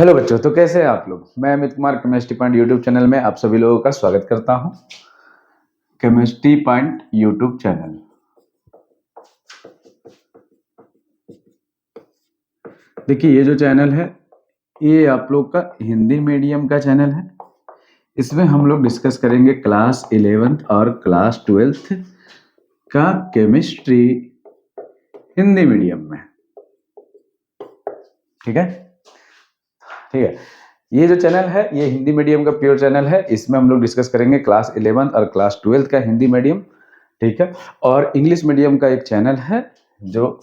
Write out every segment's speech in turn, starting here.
Hello बच्चों, तो कैसे हैं आप लोग। मैं Amit Kumar chemistry point YouTube channel में आप सभी लोगों का स्वागत करता हूं। केमिस्ट्री पॉइंट यूट्यूब चैनल, देखिए ये जो चैनल है ये आप लोग का हिंदी मीडियम का चैनल है। इसमें हम लोग डिस्कस करेंगे क्लास 11th और क्लास 12th का केमिस्ट्री हिंदी मीडियम में। ठीक है, ठीक है। ये जो चैनल है ये हिंदी मीडियम का प्योर चैनल है। इसमें हम लोग डिस्कस करेंगे क्लास 11th और क्लास 12th का हिंदी मीडियम, ठीक है। और इंग्लिश मीडियम का एक चैनल है जो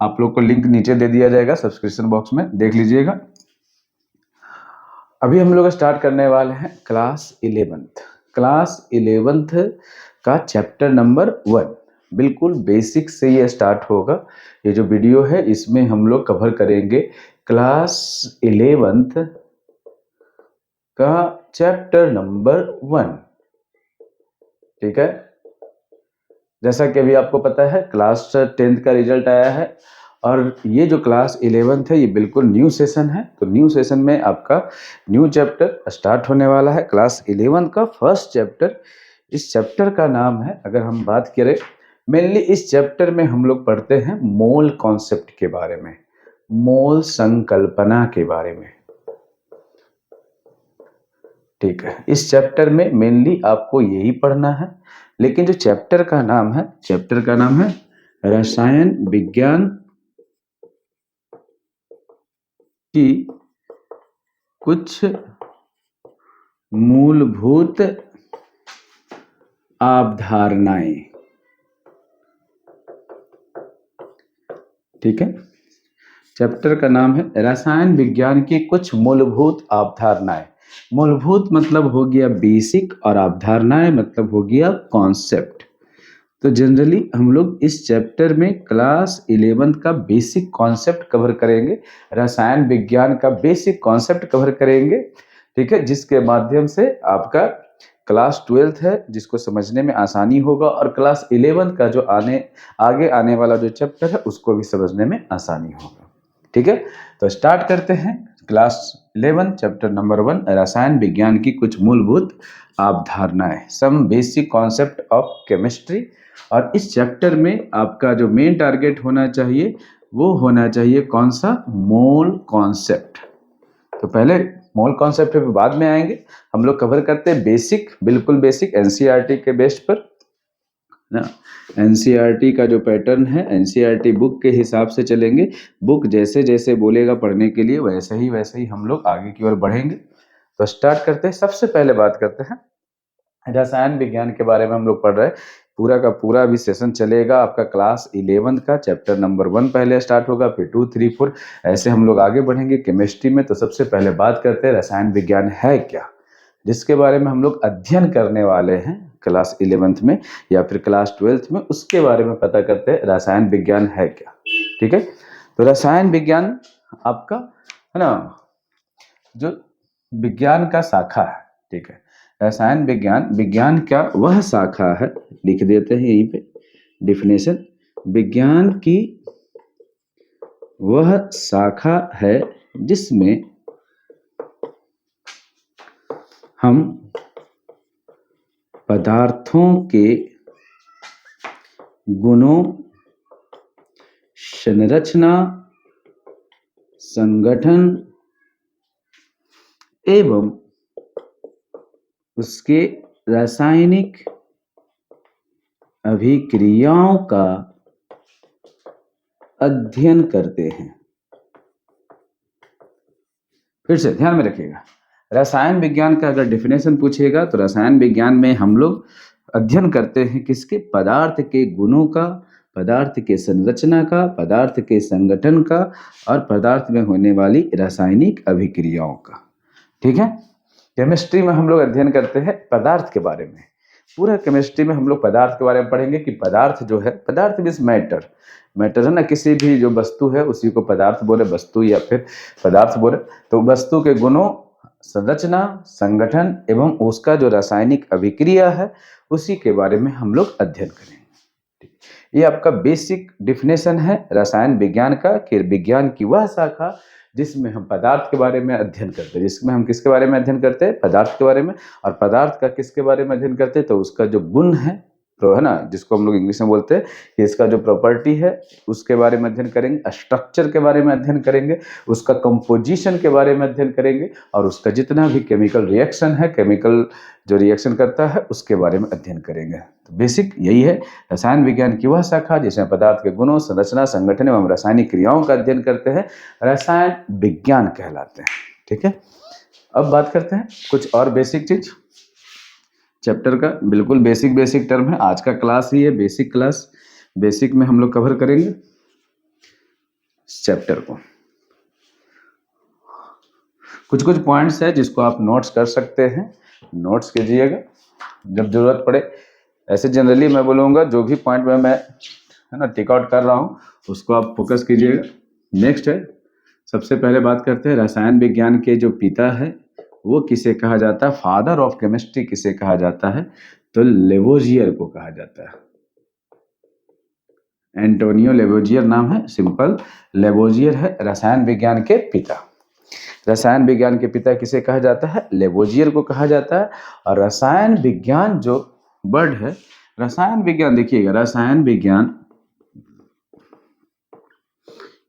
आप लोग को लिंक नीचे दे दिया जाएगा सब्सक्रिप्शन बॉक्स में, देख लीजिएगा। अभी हम लोग स्टार्ट करने वाले हैं क्लास 11th। क्लास 11th का चैप्टर नंबर 1, बिल्कुल बेसिक से ये स्टार्ट होगा। ये जो वीडियो है इसमें हम लोग कवर करेंगे क्लास 11th का चैप्टर नंबर 1, ठीक है। जैसा कि अभी आपको पता है क्लास 10th का रिजल्ट आया है और ये जो क्लास 11th है ये बिल्कुल न्यू सेशन है। तो न्यू सेशन में आपका न्यू चैप्टर स्टार्ट होने वाला है, क्लास 11th का फर्स्ट चैप्टर। इस चैप्टर का नाम है, अगर हम बात करें मेनली इस चैप्टर में हम लोग पढ़ते हैं मोल कॉन्सेप्ट के बारे में, मोल संकल्पना के बारे में, ठीक है। इस चैप्टर में मेनली आपको यही पढ़ना है। लेकिन जो चैप्टर का नाम है, चैप्टर का नाम है रसायन विज्ञान की कुछ मूलभूत अवधारणाएं, ठीक है। चैप्टर का नाम है रसायन विज्ञान की कुछ मूलभूत अवधारणाएं। मूलभूत मतलब हो गया बेसिक और अवधारणाएं मतलब हो गया कॉन्सेप्ट। तो जनरली हम लोग इस चैप्टर में क्लास 11th का बेसिक कॉन्सेप्ट कवर करेंगे, रसायन विज्ञान का बेसिक कॉन्सेप्ट कवर करेंगे, ठीक है। जिसके माध्यम से आपका क्लास 12th है जिसको समझने में आसानी होगा और क्लास 11th का जो आगे आने वाला जो चैप्टर है उसको भी समझने में आसानी होगा, ठीक है। तो स्टार्ट करते हैं क्लास 11 चैप्टर नंबर 1, रसायन विज्ञान की कुछ मूलभूत अवधारणाएं, some basic concept of chemistry. और इस चैप्टर में आपका जो मेन टारगेट होना चाहिए वो होना चाहिए कौन सा, मोल कॉन्सेप्ट। तो पहले मोल कॉन्सेप्ट पे बाद में आएंगे। हम लोग कवर करते हैं बेसिक, बिल्कुल बेसिक एनसीईआरटी के बेस पर ना। एनसीईआरटी का जो पैटर्न है एनसीईआरटी बुक के हिसाब से चलेंगे। बुक जैसे जैसे बोलेगा पढ़ने के लिए वैसे ही हम लोग आगे की ओर बढ़ेंगे। तो स्टार्ट करते हैं। सबसे पहले बात करते हैं रसायन विज्ञान के बारे में। हम लोग पढ़ रहे हैं, पूरा का पूरा अभी सेशन चलेगा आपका क्लास 11th का। चैप्टर नंबर 1 पहले स्टार्ट होगा, फिर 2, 3, 4 ऐसे हम लोग आगे बढ़ेंगे केमिस्ट्री में। तो सबसे पहले बात करते हैं रसायन विज्ञान है क्या, जिसके बारे में हम लोग अध्ययन करने वाले हैं क्लास 11th में या फिर क्लास 12th में, उसके बारे में पता करते हैं रसायन विज्ञान है क्या, ठीक है। तो रसायन विज्ञान आपका है ना, जो विज्ञान का शाखा है, ठीक है। रसायन विज्ञान, विज्ञान का वह शाखा है, लिख देते हैं यहीं पे डिफिनेशन, विज्ञान की वह शाखा है जिसमें हम पदार्थों के गुणों, संरचना, संगठन एवं उसके रासायनिक अभिक्रियाओं का अध्ययन करते हैं। फिर से ध्यान में रखिएगा, रसायन विज्ञान का अगर डेफिनेशन पूछेगा तो रसायन विज्ञान में हम लोग अध्ययन करते हैं किसके, पदार्थ के गुणों का, पदार्थ के संरचना का, पदार्थ के संगठन का और पदार्थ में होने वाली रासायनिक अभिक्रियाओं का, ठीक है। केमिस्ट्री में हम लोग अध्ययन करते हैं पदार्थ के बारे में। पूरा केमिस्ट्री में हम लोग पदार्थ के बारे में पढ़ेंगे कि पदार्थ जो है, पदार्थ मीन्स मैटर, मैटर है ना, किसी भी जो वस्तु है उसी को पदार्थ बोले, वस्तु या फिर पदार्थ बोले। तो वस्तु के गुणों, संरचना, संगठन एवं उसका जो रासायनिक अभिक्रिया है उसी के बारे में हम लोग अध्ययन करेंगे। ये आपका बेसिक डिफिनेशन है रसायन विज्ञान का, कि विज्ञान की वह शाखा जिसमें हम पदार्थ के बारे में अध्ययन करते हैं, जिसमें हम किसके बारे में अध्ययन करते हैं, पदार्थ के बारे में। और पदार्थ का किसके बारे में अध्ययन करते हैं, तो उसका जो गुण है, तो है ना, जिसको हम लोग इंग्लिश में बोलते हैं कि इसका जो प्रॉपर्टी है उसके बारे में अध्ययन करेंगे, स्ट्रक्चर के बारे में अध्ययन करेंगे, उसका कंपोजिशन के बारे में अध्ययन करेंगे, और उसका जितना भी केमिकल रिएक्शन है, केमिकल जो रिएक्शन करता है उसके बारे में अध्ययन करेंगे। तो बेसिक यही है रसायन विज्ञान की वह शाखा जिसमें पदार्थ के गुणों, संरचना, संगठन एवं रासायनिक क्रियाओं का अध्ययन करते हैं, रसायन विज्ञान कहलाते हैं। ठीक है, अब बात करते हैं कुछ और बेसिक चीज चैप्टर का। बिल्कुल बेसिक बेसिक टर्म है, आज का क्लास ही है बेसिक क्लास। बेसिक में हम लोग कवर करेंगे चैप्टर को। कुछ कुछ पॉइंट्स है जिसको आप नोट्स कर सकते हैं, नोट्स कीजिएगा जब जरूरत पड़े। ऐसे जनरली मैं बोलूँगा जो भी पॉइंट में मैं है ना टिक आउट कर रहा हूँ उसको आप फोकस कीजिएगा। नेक्स्ट है, सबसे पहले बात करते हैं रसायन विज्ञान के जो पिता है वो किसे कहा जाता है, फादर ऑफ केमिस्ट्री किसे कहा जाता है, तो लेवोजियर को कहा जाता है। एंटोनियो लेवोजियर नाम है, सिंपल लेवोजियर है रसायन विज्ञान के पिता। रसायन विज्ञान के पिता किसे कहा जाता है, लेवोजियर को कहा जाता है। और रसायन विज्ञान जो वर्ड है, रसायन विज्ञान देखिएगा, रसायन विज्ञान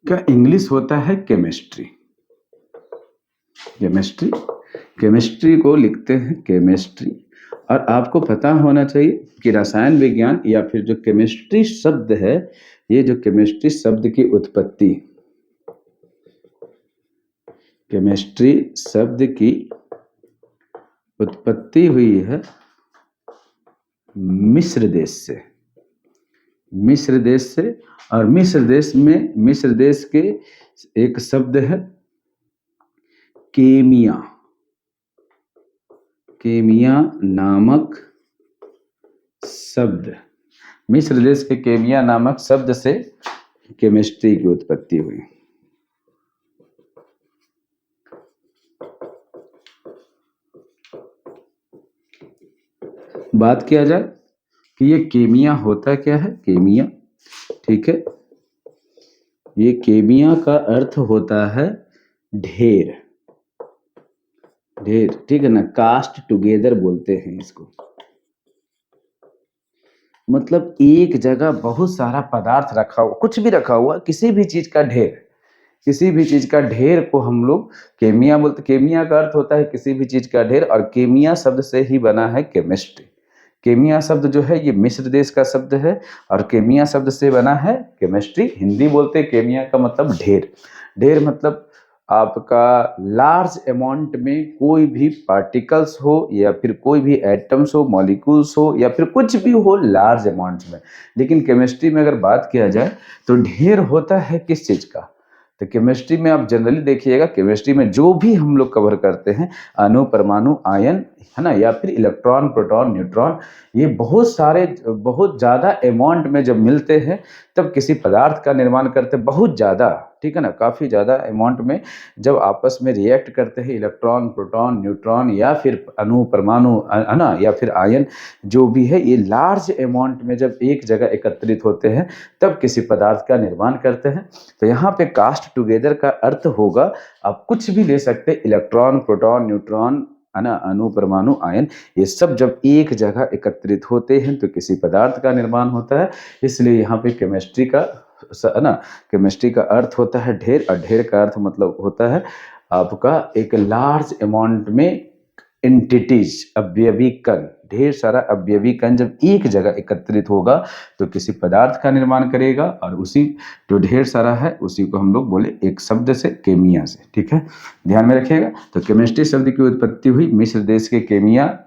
का इंग्लिश होता है केमिस्ट्री। केमिस्ट्री, केमिस्ट्री को लिखते हैं केमिस्ट्री। और आपको पता होना चाहिए कि रसायन विज्ञान या फिर जो केमिस्ट्री शब्द है, ये जो केमिस्ट्री शब्द की उत्पत्ति, केमिस्ट्री शब्द की उत्पत्ति हुई है मिस्र देश से। मिस्र देश से, और मिस्र देश में, मिस्र देश के एक शब्द है केमिया। केमिया नामक शब्द, मिस्र देश के केमिया नामक शब्द से केमिस्ट्री की उत्पत्ति हुई। बात किया जाए कि ये केमिया होता क्या है, केमिया, ठीक है, ये केमिया का अर्थ होता है ढेर, ढेर, ठीक है ना, कास्ट टुगेदर बोलते हैं इसको। मतलब एक जगह बहुत सारा पदार्थ रखा हुआ, कुछ भी रखा हुआ, किसी भी चीज का ढेर, किसी भी चीज का ढेर को हम लोग केमिया बोलते। केमिया का अर्थ होता है किसी भी चीज का ढेर, और केमिया शब्द से ही बना है केमिस्ट्री। केमिया शब्द जो है ये मिस्र देश का शब्द है, और केमिया शब्द से बना है केमिस्ट्री। हिंदी बोलते केमिया का मतलब ढेर। ढेर मतलब आपका लार्ज अमाउंट में कोई भी पार्टिकल्स हो, या फिर कोई भी एटम्स हो, मॉलिक्यूल्स हो, या फिर कुछ भी हो लार्ज अमाउंट में। लेकिन केमिस्ट्री में अगर बात किया जाए तो ढेर होता है किस चीज का, तो केमिस्ट्री में आप जनरली देखिएगा, केमिस्ट्री में जो भी हम लोग कवर करते हैं, अणु, परमाणु, आयन, है ना, या फिर इलेक्ट्रॉन, प्रोटॉन, न्यूट्रॉन, ये बहुत सारे, बहुत ज़्यादा अमाउंट में जब मिलते हैं तब किसी पदार्थ का निर्माण करते हैं, बहुत ज़्यादा, ठीक है ना, काफ़ी ज़्यादा अमाउंट में जब आपस में रिएक्ट करते हैं इलेक्ट्रॉन, प्रोटॉन, न्यूट्रॉन, या फिर अणु, परमाणु, है ना, या फिर आयन, जो भी है, ये लार्ज अमाउंट में जब एक जगह एकत्रित होते हैं तब किसी पदार्थ का निर्माण करते हैं। तो यहाँ पे कास्ट टुगेदर का अर्थ होगा, आप कुछ भी ले सकते हैं, इलेक्ट्रॉन, प्रोटॉन, न्यूट्रॉन, है ना, अणु, परमाणु, आयन, ये सब जब एक जगह एकत्रित होते हैं तो किसी पदार्थ का निर्माण होता है। इसलिए यहाँ पे केमिस्ट्री का, है ना, केमिस्ट्री का अर्थ होता है ढेर, और ढेर का अर्थ मतलब होता है आपका एक लार्ज अमाउंट में एंटिटीज, अवयवी कण, ढेर सारा अवयवी कण जब एक जगह एकत्रित होगा तो किसी पदार्थ का निर्माण करेगा, और उसी जो ढेर सारा है उसी को हम लोग बोले एक शब्द से, केमिया से, ठीक है, ध्यान में रखिएगा। तो केमिस्ट्री शब्द की उत्पत्ति हुई मिस्र देश के केमिया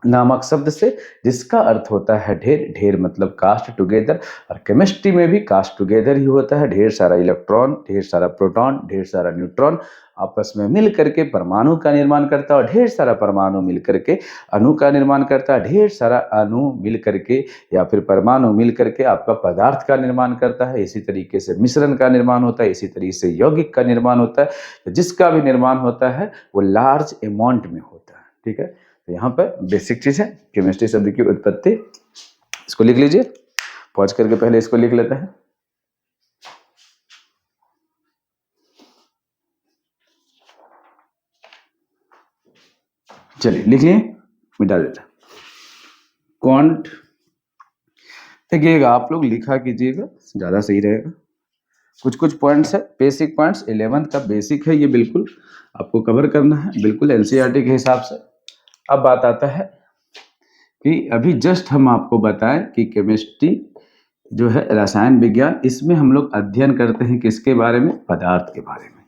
नामक शब्द से, जिसका अर्थ होता है ढेर। ढेर मतलब कास्ट टुगेदर, और केमिस्ट्री में भी कास्ट टुगेदर ही होता है, ढेर सारा इलेक्ट्रॉन, ढेर सारा प्रोटॉन, ढेर सारा न्यूट्रॉन आपस में मिल करके परमाणु का निर्माण करता है, और ढेर सारा परमाणु मिल करके अणु का निर्माण करता है, ढेर सारा अणु मिल करके या फिर परमाणु मिल करके आपका पदार्थ का निर्माण करता है। इसी तरीके से मिश्रण का निर्माण होता है, इसी तरीके से यौगिक का निर्माण होता है। जिसका भी निर्माण होता है वो लार्ज अमाउंट में होता है, ठीक है। तो यहाँ पर बेसिक चीज है केमिस्ट्री शब्द की उत्पत्ति, इसको लिख लीजिए, पॉज करके पहले इसको लिख लेते हैं। चलिए लिखिए, मिटा देता क्वांट। देखिएगा, आप लोग लिखा कीजिएगा, ज़्यादा सही रहेगा। कुछ कुछ पॉइंट्स है, बेसिक पॉइंट्स 11th का बेसिक है, ये बिल्कुल आपको कवर करना है, बिल्कुल एनसीईआरटी के हिसाब से। अब बात आता है कि अभी जस्ट हम आपको बताएं कि केमिस्ट्री जो है रसायन विज्ञान, इसमें हम लोग अध्ययन करते हैं किसके बारे में? पदार्थ के बारे में।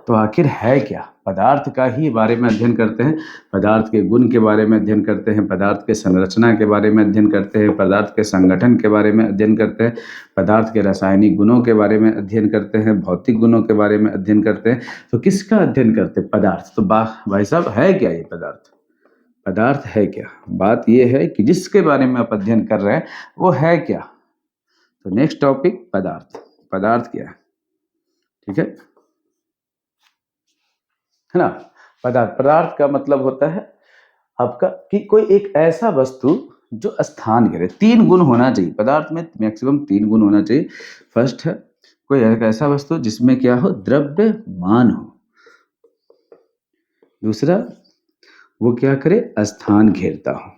तो आखिर है क्या? पदार्थ का ही बारे में अध्ययन करते हैं, पदार्थ के गुण के बारे में अध्ययन करते हैं, पदार्थ के संरचना के बारे में अध्ययन करते हैं, पदार्थ के संगठन के बारे में अध्ययन करते हैं, पदार्थ के रासायनिक गुणों के बारे में अध्ययन करते हैं, भौतिक गुणों के बारे में अध्ययन करते हैं। तो किसका अध्ययन करते हैं? पदार्थ। तो भाई साहब, है क्या ये पदार्थ? पदार्थ है क्या? बात यह है कि जिसके बारे में आप अध्ययन कर रहे हैं वो है क्या। तो नेक्स्ट टॉपिक पदार्थ। पदार्थ क्या है? ठीक है ना? पदार्थ का मतलब होता है आपका कि कोई एक ऐसा वस्तु जो स्थान घेरे। 3 गुण होना चाहिए पदार्थ में, मैक्सिमम 3 गुण होना चाहिए। फर्स्ट है कोई एक ऐसा वस्तु जिसमें क्या हो? द्रव्यमान हो। दूसरा, वो क्या करे? स्थान घेरता हो।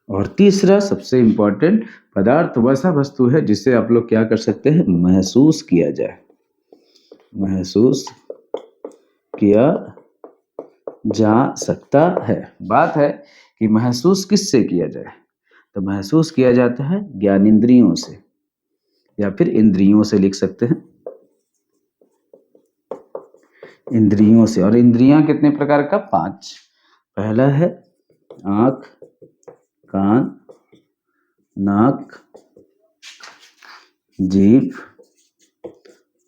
और तीसरा सबसे इंपॉर्टेंट, पदार्थ वैसा वस्तु है जिसे आप लोग क्या कर सकते हैं? महसूस किया जाए। महसूस किया जा सकता है। बात है कि महसूस किससे किया जाए? तो महसूस किया जाता है ज्ञानेंद्रियों से, या फिर इंद्रियों से लिख सकते हैं, इंद्रियों से। और इंद्रियां कितने प्रकार का? 5। पहला है आंख, कान, नाक, जीभ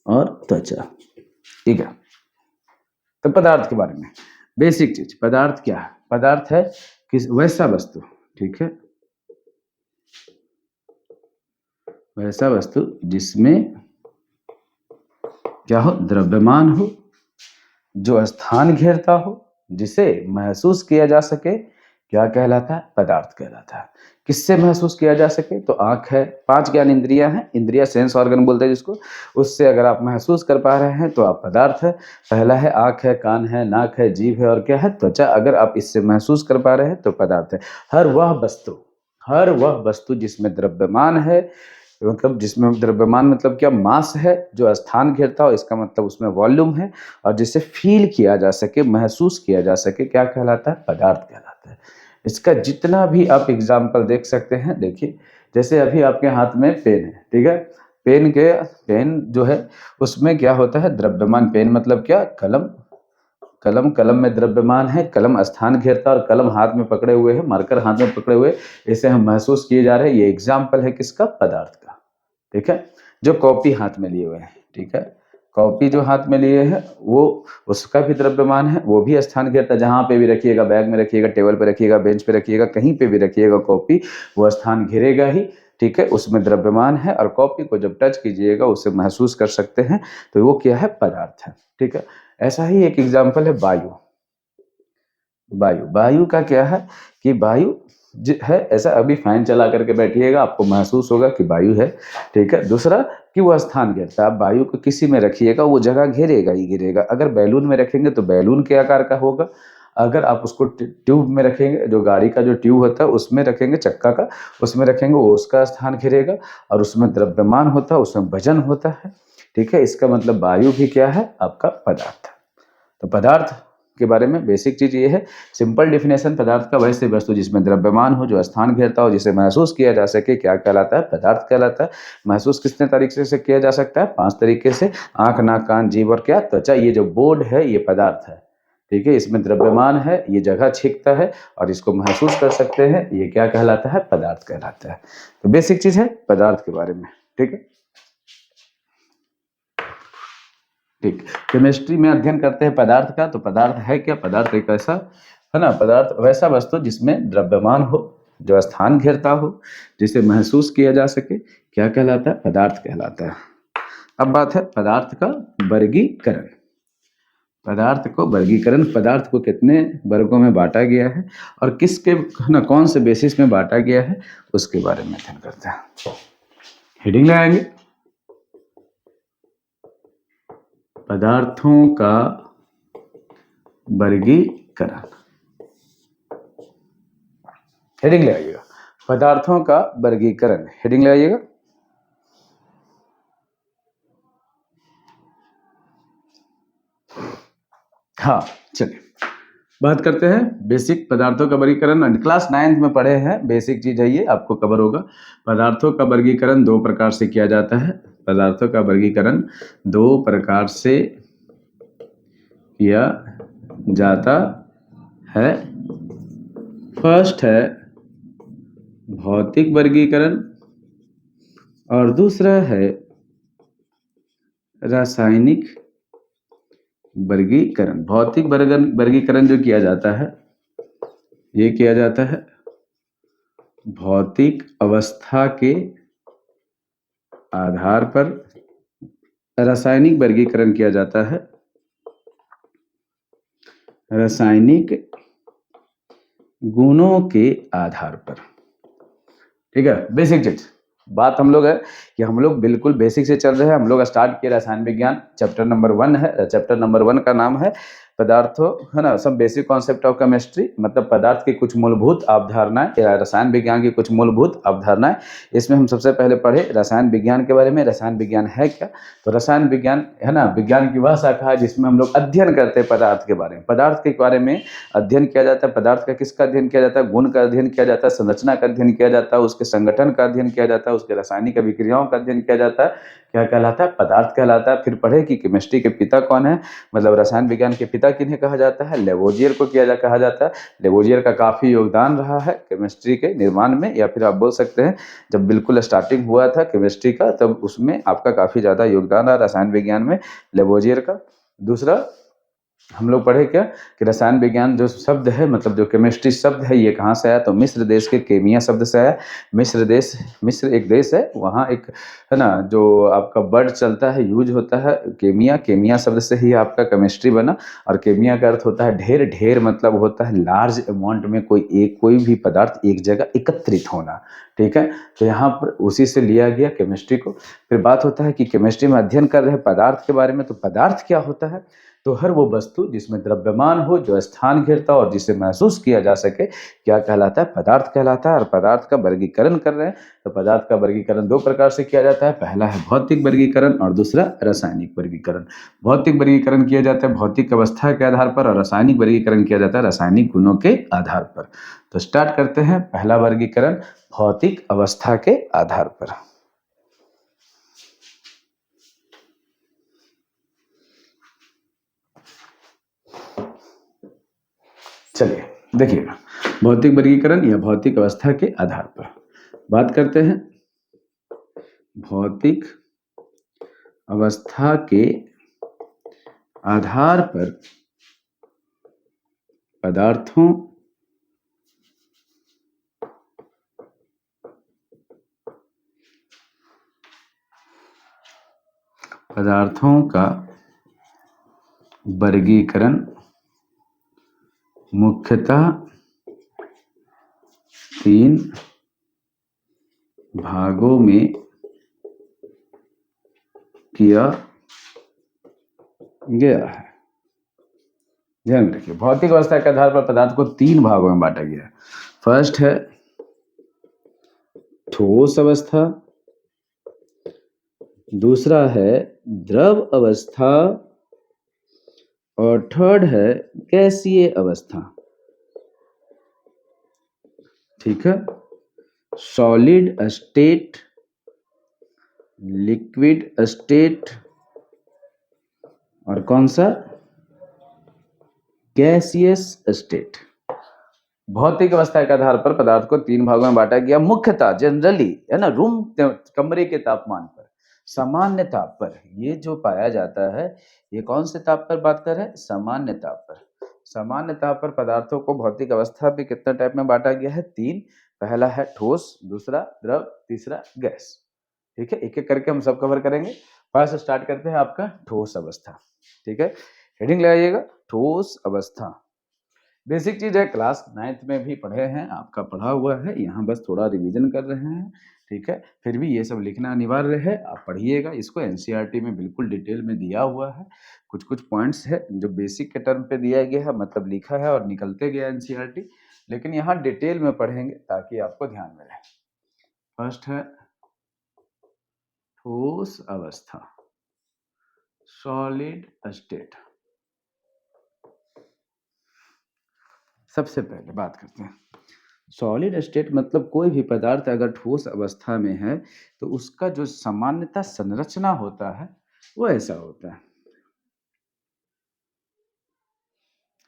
और त्वचा। ठीक है। तो पदार्थ के बारे में बेसिक चीज, पदार्थ क्या है? पदार्थ है किस वैसा वस्तु, ठीक है, वैसा वस्तु जिसमें क्या हो? द्रव्यमान हो, जो स्थान घेरता हो, जिसे महसूस किया जा सके। क्या कहलाता है? पदार्थ कहलाता है। किससे महसूस किया जा सके? तो आंख है, 5 ज्ञान इंद्रियां हैं, इंद्रिया सेंस ऑर्गन बोलते हैं जिसको। उससे अगर आप महसूस कर पा रहे हैं तो आप पदार्थ है। पहला है आंख है, कान है, नाक है, जीभ है और क्या है? त्वचा। अगर आप इससे महसूस कर पा रहे हैं तो पदार्थ है। हर वह वस्तु जिसमें द्रव्यमान है, मतलब जिसमें द्रव्यमान मतलब क्या? मास है, जो स्थान घेरता हो, इसका मतलब उसमें वॉल्यूम है, और जिसे फील किया जा सके, महसूस किया जा सके, क्या कहलाता है? पदार्थ कहलाता है। इसका जितना भी आप एग्जाम्पल देख सकते हैं, देखिए जैसे अभी आपके हाथ में पेन है, ठीक है, पेन जो है उसमें क्या होता है? द्रव्यमान। पेन मतलब क्या? कलम। कलम में द्रव्यमान है, कलम स्थान घेरता है और कलम हाथ में पकड़े हुए है, मार्कर हाथ में पकड़े हुए, इसे हम महसूस किए जा रहे हैं। ये एग्जाम्पल है किसका? पदार्थ का। ठीक है। जो कॉपी हाथ में लिए हुए हैं, ठीक है, कॉपी जो हाथ में लिए हैं वो, उसका भी द्रव्यमान है, वो भी स्थान घेरता है। जहां पे भी रखिएगा, बैग में रखिएगा, टेबल पे रखिएगा, बेंच पे रखिएगा, कहीं पे भी रखिएगा कॉपी, वो स्थान घेरेगा ही। ठीक है, उसमें द्रव्यमान है, और कॉपी को जब टच कीजिएगा उसे महसूस कर सकते हैं, तो वो क्या है? पदार्थ है। ठीक है। ऐसा ही एक एग्जाम्पल है वायु। वायु का क्या है कि वायु है ऐसा, अभी फैन चला करके बैठिएगा, आपको महसूस होगा कि वायु है। ठीक है। दूसरा कि वो स्थान घेरता है। आप वायु को किसी में रखिएगा, वो जगह घेरेगा ही घेरेगा। अगर बैलून में रखेंगे तो बैलून के आकार का होगा। अगर आप उसको ट्यूब में रखेंगे, जो गाड़ी का जो ट्यूब होता है उसमें रखेंगे, चक्का का, उसमें रखेंगे, वो उसका स्थान घेरेगा। और उसमें द्रव्यमान होता है, उसमें वजन होता है। ठीक है। इसका मतलब वायु भी क्या है? आपका पदार्थ है। तो पदार्थ के बारे में बेसिक चीज ये है, सिंपल डिफिनेशन, पदार्थ का वैसे वस्तु जिसमें द्रव्यमान हो, जो स्थान घेरता हो, जिसे महसूस किया जा सके, क्या कहलाता है? पदार्थ कहलाता है। महसूस कितने तरीके से किया जा सकता है? 5 तरीके से। आंख, नाक, कान, जीभ और क्या? त्वचा। ये जो बोर्ड है ये पदार्थ है। ठीक है। इसमें द्रव्यमान है, ये जगह छींकता है और इसको महसूस कर सकते हैं, ये क्या कहलाता है? पदार्थ कहलाता है। तो बेसिक चीज है पदार्थ के बारे में। ठीक है। ठीक। केमिस्ट्री में अध्ययन करते हैं पदार्थ का। तो पदार्थ है क्या? पदार्थ एक ऐसा है ना, पदार्थ वैसा वस्तु जिसमें द्रव्यमान हो, जो स्थान घेरता हो, जिसे महसूस किया जा सके, क्या कहलाता है? पदार्थ कहलाता है। अब बात है पदार्थ का वर्गीकरण। पदार्थ को कितने वर्गों में बांटा गया है और किसके ना कौन से बेसिस में बांटा गया है, उसके बारे में अध्ययन करते हैं। हेडिंग लगाएंगे, पदार्थों का वर्गीकरण। हेडिंग लगाइएगा, पदार्थों का वर्गीकरण, हेडिंग लगाइएगा। हाँ चलिए बात करते हैं बेसिक पदार्थों का वर्गीकरण। क्लास 9th में पढ़े हैं, बेसिक चीज है ये, आपको कवर होगा। पदार्थों का वर्गीकरण दो प्रकार से किया जाता है। पदार्थों का वर्गीकरण दो प्रकार से किया जाता है। फर्स्ट है भौतिक वर्गीकरण और दूसरा है रासायनिक वर्गीकरण। भौतिक वर्गीकरण जो किया जाता है, ये किया जाता है भौतिक अवस्था के आधार पर। रासायनिक वर्गीकरण किया जाता है रासायनिक गुणों के आधार पर। ठीक है, बेसिक चीज बात हम लोग है कि हम लोग बिल्कुल बेसिक से चल रहे हैं। हम लोग स्टार्ट किया रसायन विज्ञान, चैप्टर नंबर 1 है। चैप्टर नंबर 1 का नाम है पदार्थों, है ना, सब बेसिक कॉन्सेप्ट ऑफ केमिस्ट्री, मतलब पदार्थ की कुछ मूलभूत अवधारणाएं या रसायन विज्ञान की कुछ मूलभूत अवधारणाएं। इसमें हम सबसे पहले पढ़े रसायन विज्ञान के बारे में। रसायन विज्ञान है क्या? तो रसायन विज्ञान, है ना, विज्ञान की वह शाखा है जिसमें हम लोग अध्ययन करते हैं पदार्थ के बारे में। पदार्थ के बारे में अध्ययन किया जाता है। पदार्थ का किसका अध्ययन किया जाता है? गुण का अध्ययन किया जाता है, संरचना का अध्ययन किया जाता है, उसके संगठन का अध्ययन किया जाता है, उसके रासायनिक अभिक्रियाओं का अध्ययन किया जाता है। क्या कहलाता है? पदार्थ कहलाता है। फिर पढ़े कि केमिस्ट्री के पिता कौन है, मतलब रसायन विज्ञान के पिता किन्हें कहा जाता है? लेवोजियर को कहा जाता है। लेवोजियर का काफी योगदान रहा है केमिस्ट्री के निर्माण में, या फिर आप बोल सकते हैं जब बिल्कुल स्टार्टिंग हुआ था केमिस्ट्री का, तब उसमें आपका काफी ज्यादा योगदान रहा रसायन विज्ञान में लेवोजियर का। दूसरा हम लोग पढ़े क्या कि रसायन विज्ञान जो शब्द है, मतलब जो केमिस्ट्री शब्द है, ये कहाँ से आया? तो मिस्र देश के केमिया शब्द से आया। मिस्र एक देश है, वहाँ एक, है ना, जो आपका वर्ड चलता है, यूज होता है केमिया शब्द से ही आपका केमिस्ट्री बना। और केमिया का अर्थ होता है ढेर। ढेर मतलब होता है लार्ज अमाउंट में कोई भी पदार्थ एक जगह एकत्रित होना। ठीक है, तो यहाँ पर उसी से लिया गया केमिस्ट्री को। फिर बात होता है कि केमिस्ट्री में अध्ययन कर रहे हैं पदार्थ के बारे में। तो पदार्थ क्या होता है? तो हर वो वस्तु जिसमें द्रव्यमान हो, जो स्थान घेरता हो और जिसे महसूस किया जा सके, क्या कहलाता है? पदार्थ कहलाता है। और पदार्थ का वर्गीकरण कर रहे हैं, तो पदार्थ का वर्गीकरण दो प्रकार से किया जाता है। पहला है भौतिक वर्गीकरण और दूसरा रासायनिक वर्गीकरण। भौतिक वर्गीकरण किया जाता है भौतिक अवस्था के आधार पर, और रासायनिक वर्गीकरण किया जाता है रासायनिक गुणों के आधार पर। तो स्टार्ट करते हैं पहला वर्गीकरण भौतिक अवस्था के आधार पर। चलिए देखिएगा, भौतिक वर्गीकरण या भौतिक अवस्था के आधार पर बात करते हैं। भौतिक अवस्था के आधार पर पदार्थों का वर्गीकरण मुख्यतः 3 भागों में किया गया है। ध्यान रखिए, भौतिक अवस्था के आधार पर पदार्थ को 3 भागों में बांटा गया है। फर्स्ट है ठोस अवस्था, दूसरा है द्रव अवस्था, और थर्ड है गैसीय अवस्था। ठीक है, सॉलिड स्टेट, लिक्विड स्टेट, और कौन सा? Gaseous state. भौतिक अवस्था के आधार पर पदार्थ को 3 भागों में बांटा गया, मुख्यतः जनरली, है ना, कमरे के तापमान पर, सामान्य ताप पर। ये जो पाया जाता है, ये कौन से ताप पर बात कर रहे हैं? सामान्य ताप पर। सामान्य ताप पर पदार्थों को भौतिक अवस्था भी कितने टाइप में बांटा गया है? 3। पहला है ठोस, दूसरा द्रव, तीसरा गैस। ठीक है, एक एक करके हम सब कवर करेंगे। फर्स्ट स्टार्ट करते हैं आपका ठोस अवस्था। ठीक है, हेडिंग लगाइएगा, ठोस अवस्था। बेसिक चीज है, क्लास 9th में भी पढ़े हैं, आपका पढ़ा हुआ है, यहाँ बस थोड़ा रिवीजन कर रहे हैं। ठीक है, फिर भी ये सब लिखना अनिवार्य है, आप पढ़िएगा इसको। एनसीईआरटी में बिल्कुल डिटेल में दिया हुआ है। कुछ कुछ पॉइंट्स है जो बेसिक के टर्म पे दिया गया है, मतलब लिखा है और निकलते गया एनसीईआरटी, लेकिन यहाँ डिटेल में पढ़ेंगे ताकि आपको ध्यान में रहे। फर्स्ट है ठोस अवस्था, सॉलिड स्टेट। सबसे पहले बात करते हैं सॉलिड स्टेट, मतलब कोई भी पदार्थ अगर ठोस अवस्था में है तो उसका जो सामान्यतः संरचना होता है वो ऐसा होता है।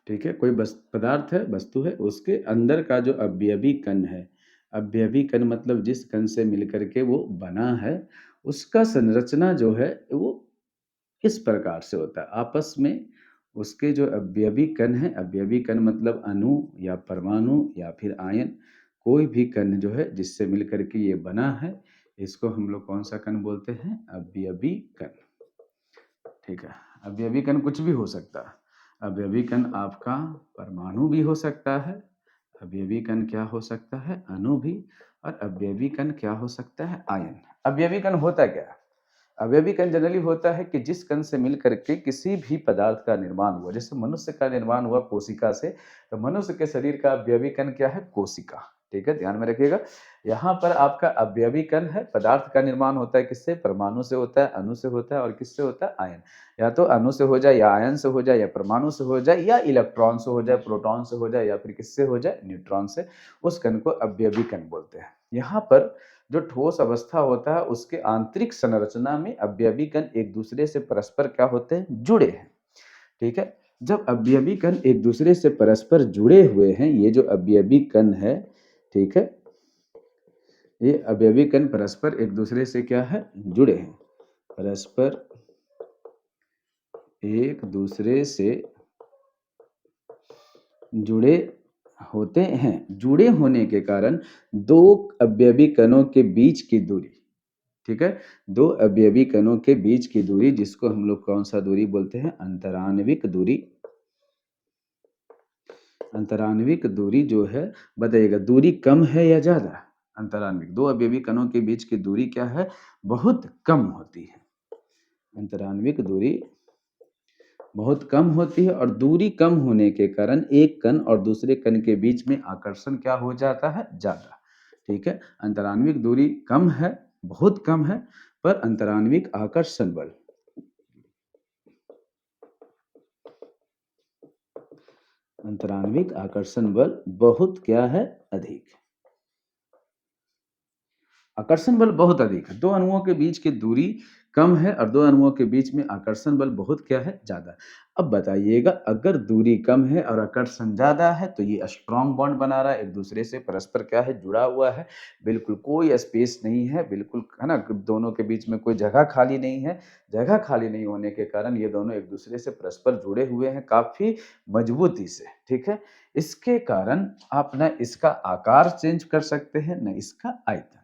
ठीक है, कोई पदार्थ है, वस्तु है, उसके अंदर का जो अवयवी कण है, अवयवी कण मतलब जिस कण से मिलकर के वो बना है, उसका संरचना जो है वो इस प्रकार से होता है। आपस में उसके जो अवयवी कण है, अवयवी कण मतलब अणु या परमाणु या फिर आयन, कोई भी कण जो है जिससे मिलकर के ये बना है, इसको हम लोग कौन सा कण बोलते हैं? अवयवी कण। ठीक है, अवयवी कण कुछ भी हो सकता है। अवयवी कण आपका परमाणु भी हो सकता है, अवयवी कण क्या हो सकता है? अणु भी, और अवयवी कण क्या हो सकता है? आयन। अवयवी कण होता क्या है? अवयवी कण जनरली होता है कि जिस कण से मिल करके किसी भी पदार्थ का निर्माण हुआ। जैसे मनुष्य का निर्माण हुआ कोशिका से, तो मनुष्य के शरीर का अवयवी कण क्या है? कोशिका। ठीक है, ध्यान में रखिएगा। यहाँ पर आपका अवयवी कण है, पदार्थ का निर्माण होता है किससे? परमाणु से होता है, अणु से होता है, और किससे होता है? आयन। या तो अणु से हो जाए, या आयन से हो जाए, या परमाणु से हो जाए, या इलेक्ट्रॉन से हो जाए, प्रोटॉन से हो जाए, या फिर किससे हो जाए? न्यूट्रॉन से। उस कण को अवयवी कण बोलते हैं। यहाँ पर जो ठोस अवस्था होता है उसके आंतरिक संरचना में अवयवी कण एक दूसरे से परस्पर क्या होते हैं? जुड़े हैं। ठीक है, जब अवयवी कण एक दूसरे से परस्पर जुड़े हुए हैं, ये जो अवयवी कण है, ठीक है, ये अवयवी कण परस्पर एक दूसरे से क्या है? जुड़े हैं, परस्पर एक दूसरे से जुड़े होते हैं। जुड़े होने के कारण दो अवयवी कणों के बीच की दूरी, ठीक है, दो अवयवी कणों के बीच की दूरी, जिसको हम लोग कौन सा दूरी बोलते हैं? अंतराण्विक दूरी। अंतराण्विक दूरी जो है, बताइएगा दूरी कम है या ज्यादा? अंतराण्विक, दो अवयवी कणों के बीच की दूरी क्या है? बहुत कम होती है। अंतराण्विक दूरी बहुत कम होती है, और दूरी कम होने के कारण एक कण और दूसरे कण के बीच में आकर्षण क्या हो जाता है? ज्यादा। ठीक है, अंतराण्विक दूरी कम है, बहुत कम है, पर अंतराण्विक आकर्षण बल, अंतराण्विक आकर्षण बल बहुत क्या है? अधिक। आकर्षण बल बहुत अधिक है। दो अणुओं के बीच की दूरी कम है और दो अणुओं के बीच में आकर्षण बल बहुत क्या है? ज्यादा। अब बताइएगा, अगर दूरी कम है और आकर्षण ज्यादा है तो ये स्ट्रॉन्ग बॉन्ड बना रहा है, एक दूसरे से परस्पर क्या है? जुड़ा हुआ है, बिल्कुल कोई स्पेस नहीं है, बिल्कुल है ना, दोनों के बीच में कोई जगह खाली नहीं है। जगह खाली नहीं होने के कारण ये दोनों एक दूसरे से परस्पर जुड़े हुए हैं काफी मजबूती से। ठीक है, इसके कारण आप न इसका आकार चेंज कर सकते हैं, न इसका आयतन।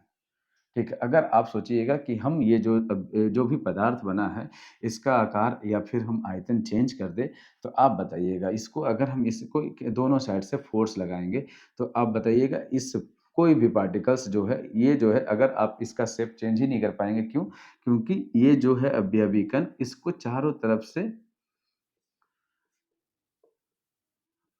ठीक है, अगर आप सोचिएगा कि हम ये जो भी पदार्थ बना है, इसका आकार या फिर हम आयतन चेंज कर दें, तो आप बताइएगा, इसको अगर हम इसको दोनों साइड से फोर्स लगाएँगे, तो आप बताइएगा इस कोई भी पार्टिकल्स जो है, ये जो है, अगर आप इसका शेप चेंज ही नहीं कर पाएँगे। क्यों? क्योंकि ये जो है अवयवी कण, इसको चारों तरफ से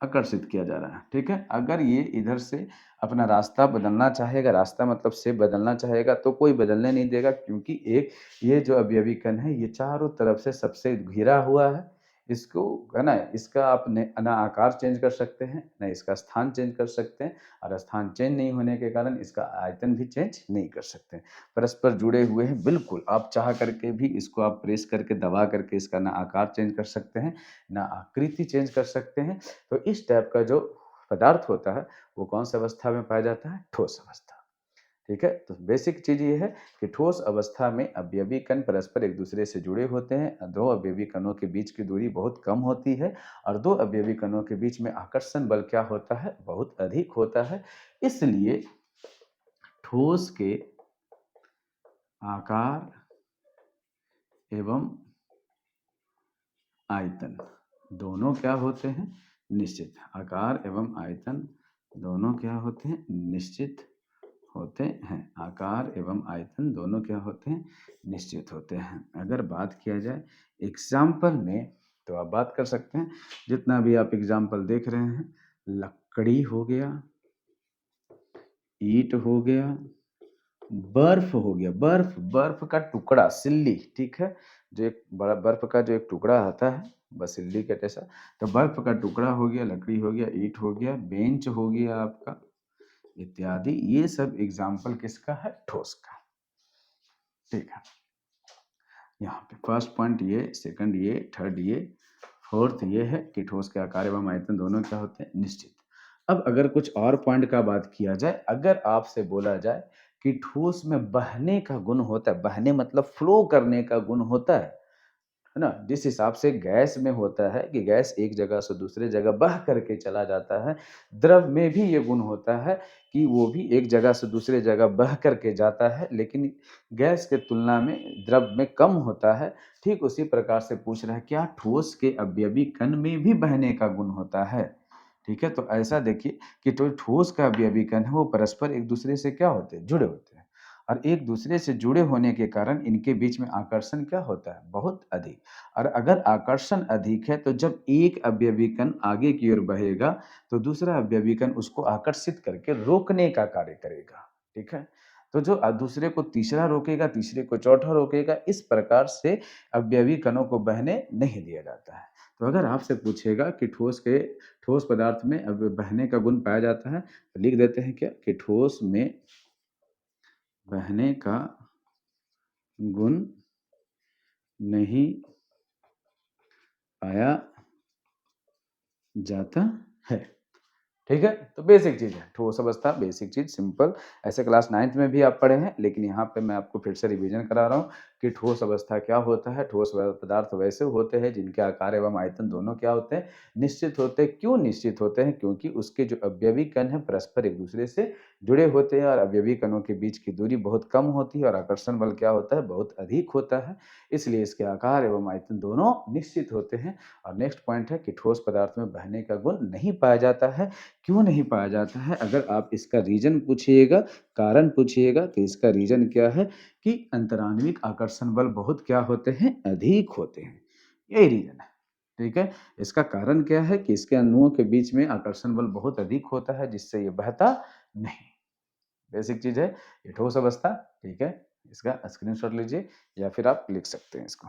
आकर्षित किया जा रहा है। ठीक है, अगर ये इधर से अपना रास्ता बदलना चाहेगा, रास्ता मतलब शेप बदलना चाहेगा, तो कोई बदलने नहीं देगा, क्योंकि एक ये जो अवयवी कण है, ये चारों तरफ से सबसे घिरा हुआ है। इसको है ना, इसका आप ना आकार चेंज कर सकते हैं, ना इसका स्थान चेंज कर सकते हैं, और स्थान चेंज नहीं होने के कारण इसका आयतन भी चेंज नहीं कर सकते। परस्पर जुड़े हुए हैं, बिल्कुल आप चाह करके भी इसको आप प्रेस करके दबा करके इसका ना आकार चेंज कर सकते हैं, ना आकृति चेंज कर सकते हैं। तो इस टाइप का जो पदार्थ होता है, वो कौन सी अवस्था में पाया जाता है? ठोस अवस्था। ठीक है, तो बेसिक चीज ये है कि ठोस अवस्था में अवयवी कण परस्पर एक दूसरे से जुड़े होते हैं, दो अवयवी कणों के बीच की दूरी बहुत कम होती है, और दो अवयवी कणों के बीच में आकर्षण बल क्या होता है? बहुत अधिक होता है। इसलिए ठोस के आकार एवं आयतन दोनों क्या होते हैं? निश्चित। आकार एवं आयतन दोनों क्या होते हैं? निश्चित होते हैं। आकार एवं आयतन दोनों क्या होते हैं? निश्चित होते हैं। अगर बात किया जाए एग्जाम्पल में, तो आप बात कर सकते हैं। जितना भी आप एग्जाम्पल देख रहे हैं, लकड़ी हो गया, ईंट हो गया, बर्फ हो गया। बर्फ, बर्फ का टुकड़ा, सिल्ली, ठीक है, जो एक बड़ा बर्फ का जो एक टुकड़ा आता है, बस सिल्ली के जैसा, तो बर्फ का टुकड़ा हो गया, लकड़ी हो गया, ईंट हो गया, बेंच हो गया आपका, इत्यादि। ये सब एग्जाम्पल किसका है? ठोस का। ठीक है, यहाँ पे फर्स्ट पॉइंट ये, सेकंड ये, थर्ड ये, फोर्थ ये है कि ठोस के आकार एवं आयतन दोनों क्या होते हैं? निश्चित। अब अगर कुछ और पॉइंट का बात किया जाए, अगर आपसे बोला जाए कि ठोस में बहने का गुण होता है, बहने मतलब फ्लो करने का गुण होता है ना? जिस हिसाब से गैस में होता है कि गैस एक जगह से दूसरे जगह बह करके चला जाता है, द्रव में भी ये गुण होता है कि वो भी एक जगह से दूसरे जगह बह करके जाता है, लेकिन गैस के तुलना में द्रव में कम होता है। ठीक उसी प्रकार से पूछ रहा है, क्या ठोस के अवयवी कण में भी बहने का गुण होता है? ठीक है, तो ऐसा देखिए कि जो ठोस का अवयवी कण है, वो परस्पर एक दूसरे से क्या होते हैं? जुड़े होते हैं। और एक दूसरे से जुड़े होने के कारण इनके बीच में आकर्षण क्या होता है? बहुत अधिक। और अगर आकर्षण अधिक है, तो जब एक अवयवी कण आगे की ओर बहेगा, तो दूसरा अवयवी कण उसको आकर्षित करके रोकने का कार्य करेगा। ठीक है, तो जो दूसरे को तीसरा रोकेगा, तीसरे को चौथा रोकेगा, इस प्रकार से अवयवी कणों को बहने नहीं दिया जाता है। तो अगर आपसे पूछेगा कि ठोस पदार्थ में अब बहने का गुण पाया जाता है, तो लिख देते हैं क्या कि ठोस में बहने का गुण नहीं पाया जाता है। ठीक है, तो बेसिक चीज़ है, ठोस अवस्था, बेसिक चीज़, सिंपल। ऐसे क्लास 9th में भी आप पढ़े हैं, लेकिन यहाँ पे मैं आपको फिर से रिवीजन करा रहा हूँ कि ठोस अवस्था क्या होता है। ठोस पदार्थ वैसे होते हैं जिनके आकार एवं आयतन दोनों क्या होते हैं? निश्चित होते हैं। क्यों निश्चित होते हैं? क्योंकि उसके जो अवयवी कण हैं परस्पर एक दूसरे से जुड़े होते हैं, और अवयवी कणों के बीच की दूरी बहुत कम होती है, और आकर्षण बल क्या होता है? बहुत अधिक होता है। इसलिए इसके आकार एवं आयतन दोनों निश्चित होते हैं। और नेक्स्ट पॉइंट है कि ठोस पदार्थ में बहने का गुण नहीं पाया जाता है। क्यों नहीं पाया जाता है? अगर आप इसका रीज़न पूछिएगा, कारण पूछिएगा, तो इसका रीज़न क्या है कि अंतराण्विक आकर्षण बल बहुत क्या होते हैं? अधिक होते हैं। यही रीज़न है। ठीक है? इसका कारण क्या है कि इसके अणुओं के बीच में आकर्षण बल बहुत अधिक होता है, जिससे ये बहता नहीं। बेसिक चीज़ है, ये ठोस अवस्था। ठीक है? इसका स्क्रीनशॉट लीजिए, या फिर आप लिख सकते हैं इसको।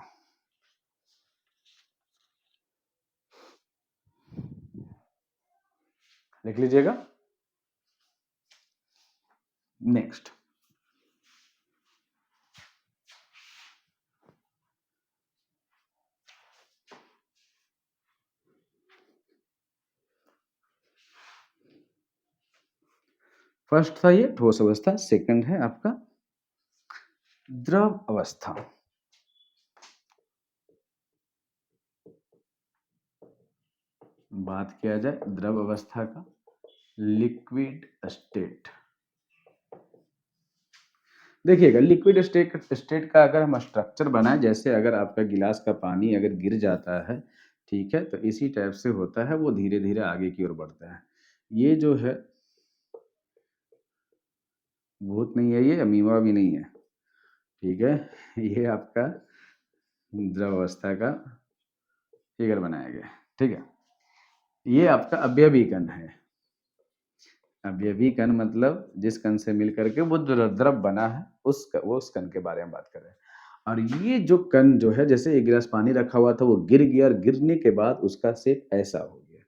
लिख लीजिएगा। नेक्स्ट, फर्स्ट था ये ठोस अवस्था, सेकंड है आपका द्रव अवस्था। बात किया जाए द्रव अवस्था का, लिक्विड स्टेट। देखिएगा, लिक्विड स्टेट स्टेट का अगर हम स्ट्रक्चर बनाएं, जैसे अगर आपका गिलास का पानी अगर गिर जाता है, ठीक है, तो इसी टाइप से होता है, वो धीरे धीरे आगे की ओर बढ़ता है। ये जो है भूत नहीं है, ये अमीबा भी नहीं है। ठीक है, ये आपका द्रव अवस्था का फिगर बनाया गया। ठीक है, ये आपका अवयवी कण है। अवयवी कण मतलब जिस कण से मिल करके वो द्रव बना है, वो उस कण के बारे में बात कर रहे हैं। और ये जो कण जो है, जैसे एक गिलास पानी रखा हुआ था, वो गिर गया, और गिरने के बाद उसका शेप ऐसा हो गया।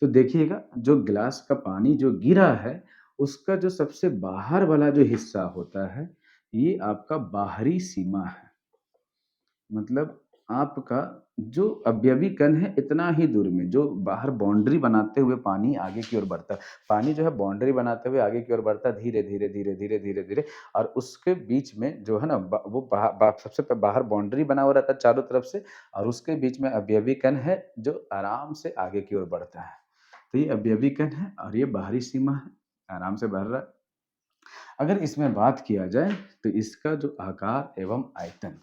तो देखिएगा, जो गिलास का पानी जो गिरा है, उसका जो सबसे बाहर वाला जो हिस्सा होता है, ये आपका बाहरी सीमा है। मतलब आपका जो अवयवी कण है, इतना ही दूर में जो बाहर बाउंड्री बनाते हुए पानी आगे की ओर बढ़ता है। पानी जो है बाउंड्री बनाते हुए आगे की ओर बढ़ता है, धीरे धीरे धीरे धीरे धीरे धीरे, और उसके बीच में जो है ना, वो सबसे बाहर बाउंड्री बना हुआ रहता है चारों तरफ से, और उसके बीच में अवयवी कण है जो आराम से आगे की ओर बढ़ता है। तो ये अवयवी कण है, और ये बाहरी सीमा है, आराम से बढ़ रहा है। अगर इसमें बात किया जाए, तो इसका जो आकार एवं आयतन,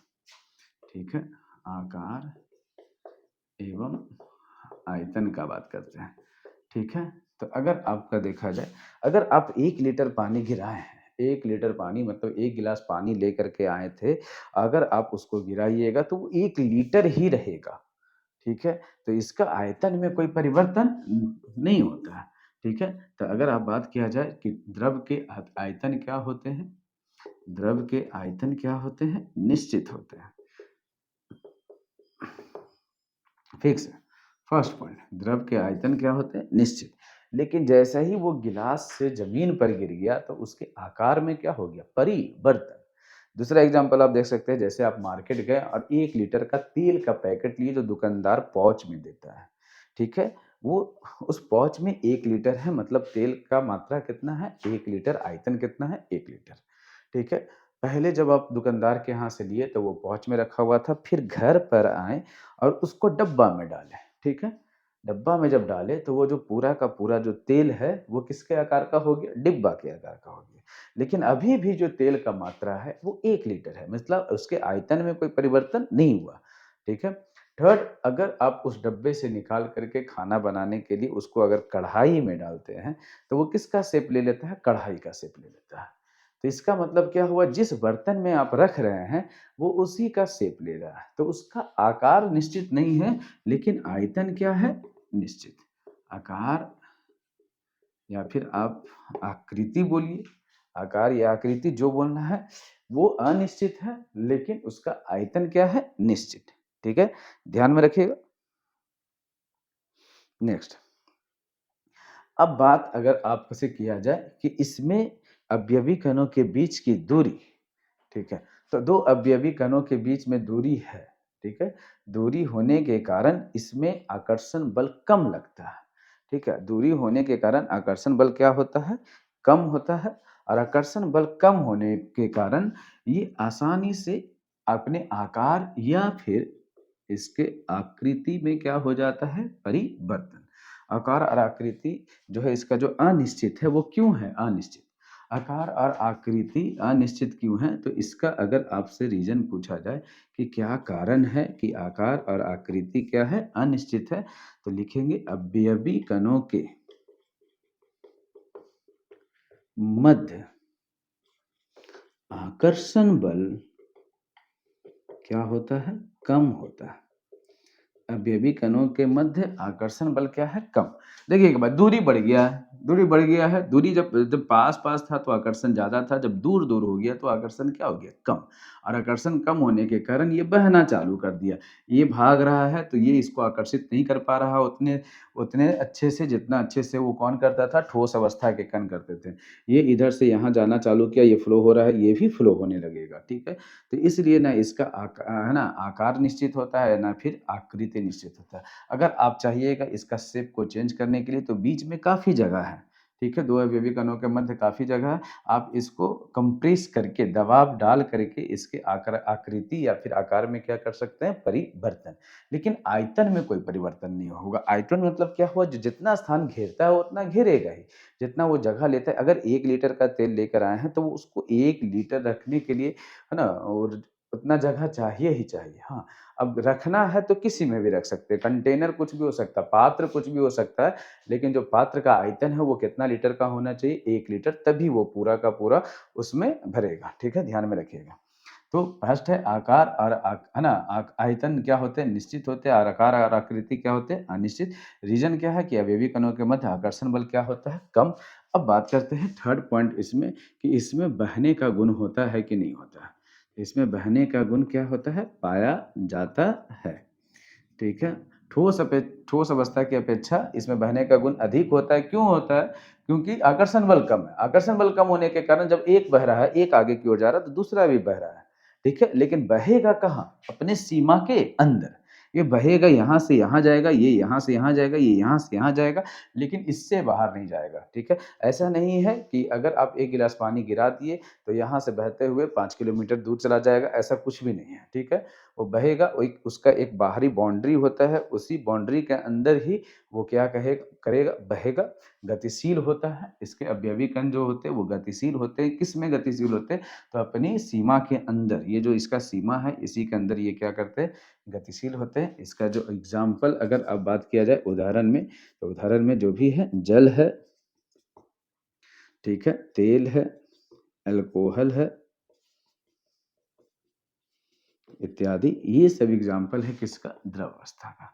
ठीक है, आकार एवं आयतन का बात करते हैं। ठीक है, तो अगर आपका देखा जाए, अगर आप 1 लीटर पानी गिराए हैं, 1 लीटर पानी मतलब 1 गिलास पानी लेकर के आए थे, अगर आप उसको गिराइएगा तो वो 1 लीटर ही रहेगा, ठीक है? तो इसका आयतन में कोई परिवर्तन नहीं होता है, ठीक है? तो अगर आप बात किया जाए कि द्रव के आयतन क्या होते हैं? द्रव के आयतन क्या होते हैं? निश्चित होते हैं। फिक्स है। फर्स्ट पॉइंट, द्रव के आयतन क्या होते हैं? निश्चित। लेकिन जैसे ही वो गिलास से ज़मीन पर गिर गया तो उसके आकार में क्या हो गया? परिवर्तन। दूसरा एग्ज़ाम्पल आप देख सकते हैं, जैसे आप मार्केट गए और 1 लीटर का तेल का पैकेट लिए जो दुकानदार पाउच में देता है, ठीक है? वो उस पाउच में 1 लीटर है, मतलब तेल का मात्रा कितना है? 1 लीटर, आयतन कितना है? 1 लीटर, ठीक है? पहले जब आप दुकानदार के यहाँ से लिए तो वो पाउच में रखा हुआ था, फिर घर पर आए और उसको डब्बा में डालें, ठीक है? डब्बा में जब डाले तो वो जो पूरा का पूरा जो तेल है वो किसके आकार का हो गया? डिब्बा के आकार का हो गया। लेकिन अभी भी जो तेल का मात्रा है वो 1 लीटर है, मतलब उसके आयतन में कोई परिवर्तन नहीं हुआ, ठीक है? थर्ड, अगर आप उस डब्बे से निकाल करके खाना बनाने के लिए उसको अगर कढ़ाई में डालते हैं, तो वो किसका शेप ले लेता है? कढ़ाई का शेप ले लेता है। तो इसका मतलब क्या हुआ? जिस बर्तन में आप रख रहे हैं वो उसी का शेप ले रहा है। तो उसका आकार निश्चित नहीं है, लेकिन आयतन क्या है? निश्चित। आकार या फिर आप आकृति बोलिए, आकार या आकृति जो बोलना है, वो अनिश्चित है, लेकिन उसका आयतन क्या है? निश्चित। ठीक है? ध्यान में रखिएगा। नेक्स्ट, अब बात अगर आपसे किया जाए कि इसमें अवयवी कणों के बीच की दूरी, ठीक है? तो 2 अवयवी कणों के बीच में दूरी है, ठीक है? दूरी होने के कारण इसमें आकर्षण बल कम लगता है, ठीक है? दूरी होने के कारण आकर्षण बल क्या होता है? कम होता है, और आकर्षण बल कम होने के कारण ये आसानी से अपने आकार या फिर इसके आकृति में क्या हो जाता है? परिवर्तन। आकार और आकृति जो है इसका जो अनिश्चित है वो क्यों है अनिश्चित? आकार और आकृति अनिश्चित क्यों है? तो इसका अगर आपसे रीज़न पूछा जाए कि क्या कारण है कि आकार और आकृति क्या है? अनिश्चित है, तो लिखेंगे अवयवी कणों के मध्य आकर्षण बल क्या होता है? कम होता है। अवयवी कणों के मध्य आकर्षण बल क्या है? कम। देखिए एक बात, दूरी बढ़ गया है, दूरी बढ़ गया है। दूरी जब जब पास-पास था तो आकर्षण ज़्यादा था, जब दूर-दूर हो गया तो आकर्षण क्या हो गया? कम। और आकर्षण कम होने के कारण ये बहना चालू कर दिया। ये भाग रहा है तो ये इसको आकर्षित नहीं कर पा रहा उतने उतने अच्छे से, जितना अच्छे से वो कौन करता था? ठोस अवस्था के कण करते थे। ये इधर से यहाँ जाना चालू किया, ये फ्लो हो रहा है, ये भी फ्लो होने लगेगा, ठीक है? तो इसलिए ना इसका है ना आकार निश्चित होता है, ना फिर आकृति निश्चित होता है। अगर आप चाहिएगा इसका शेप को चेंज करने के लिए तो बीच में काफ़ी जगह है, ठीक है? 2 अवयवी कणों के मध्य काफ़ी जगह है। आप इसको कंप्रेस करके, दबाव डाल करके इसके आकृति या फिर आकार में क्या कर सकते हैं? परिवर्तन। लेकिन आयतन में कोई परिवर्तन नहीं होगा। आयतन मतलब क्या हुआ? जो जितना स्थान घेरता है वो उतना घेरेगा ही। जितना वो जगह लेता है, अगर 1 लीटर का तेल लेकर आए हैं तो वो उसको 1 लीटर रखने के लिए, है ना? और उतना जगह चाहिए ही चाहिए। हाँ, अब रखना है तो किसी में भी रख सकते हैं, कंटेनर कुछ भी हो सकता है, पात्र कुछ भी हो सकता है, लेकिन जो पात्र का आयतन है वो कितना लीटर का होना चाहिए? 1 लीटर, तभी वो पूरा का पूरा उसमें भरेगा, ठीक है? ध्यान में रखिएगा। तो फर्स्ट है आकार और है ना? आयतन क्या होते हैं? निश्चित होते हैं, और आकार और आकृति क्या होते हैं? अनिश्चित। रीज़न क्या है कि अवयवी कणों के मध्य आकर्षण बल क्या होता है? कम। अब बात करते हैं थर्ड पॉइंट इसमें, कि इसमें बहने का गुण होता है कि नहीं होता है? इसमें बहने का गुण क्या होता है? पाया जाता है, ठीक है? ठोस अवस्था की अपेक्षा इसमें बहने का गुण अधिक होता है। क्यों होता है? क्योंकि आकर्षण बल कम है। आकर्षण बल कम होने के कारण जब एक बह रहा है, एक आगे की ओर जा रहा है तो दूसरा भी बह रहा है, ठीक है? लेकिन बहेगा कहाँ? अपने सीमा के अंदर। ये बहेगा, यहाँ से यहाँ जाएगा, ये यहाँ से यहाँ जाएगा, ये यहाँ से यहाँ जाएगा, लेकिन इससे बाहर नहीं जाएगा, ठीक है? ऐसा नहीं है कि अगर आप 1 गिलास पानी गिरा दिए तो यहाँ से बहते हुए 5 किलोमीटर दूर चला जाएगा, ऐसा कुछ भी नहीं है, ठीक है? वो बहेगा, वो एक उसका एक बाहरी बाउंड्री होता है, उसी बाउंड्री के अंदर ही वो क्या करेगा? बहेगा, गतिशील होता है। इसके अवयवी कण जो होते हैं वो गतिशील होते हैं। किस में गतिशील होते हैं? तो अपनी सीमा के अंदर, ये जो इसका सीमा है इसी के अंदर ये क्या करते हैं? गतिशील होते हैं। इसका जो एग्ज़ाम्पल अगर अब बात किया जाए उदाहरण में, तो उदाहरण में जो भी है, जल है, ठीक है? तेल है, अल्कोहल है इत्यादि। ये सब एग्जाम्पल है किसका? द्रव अवस्था का।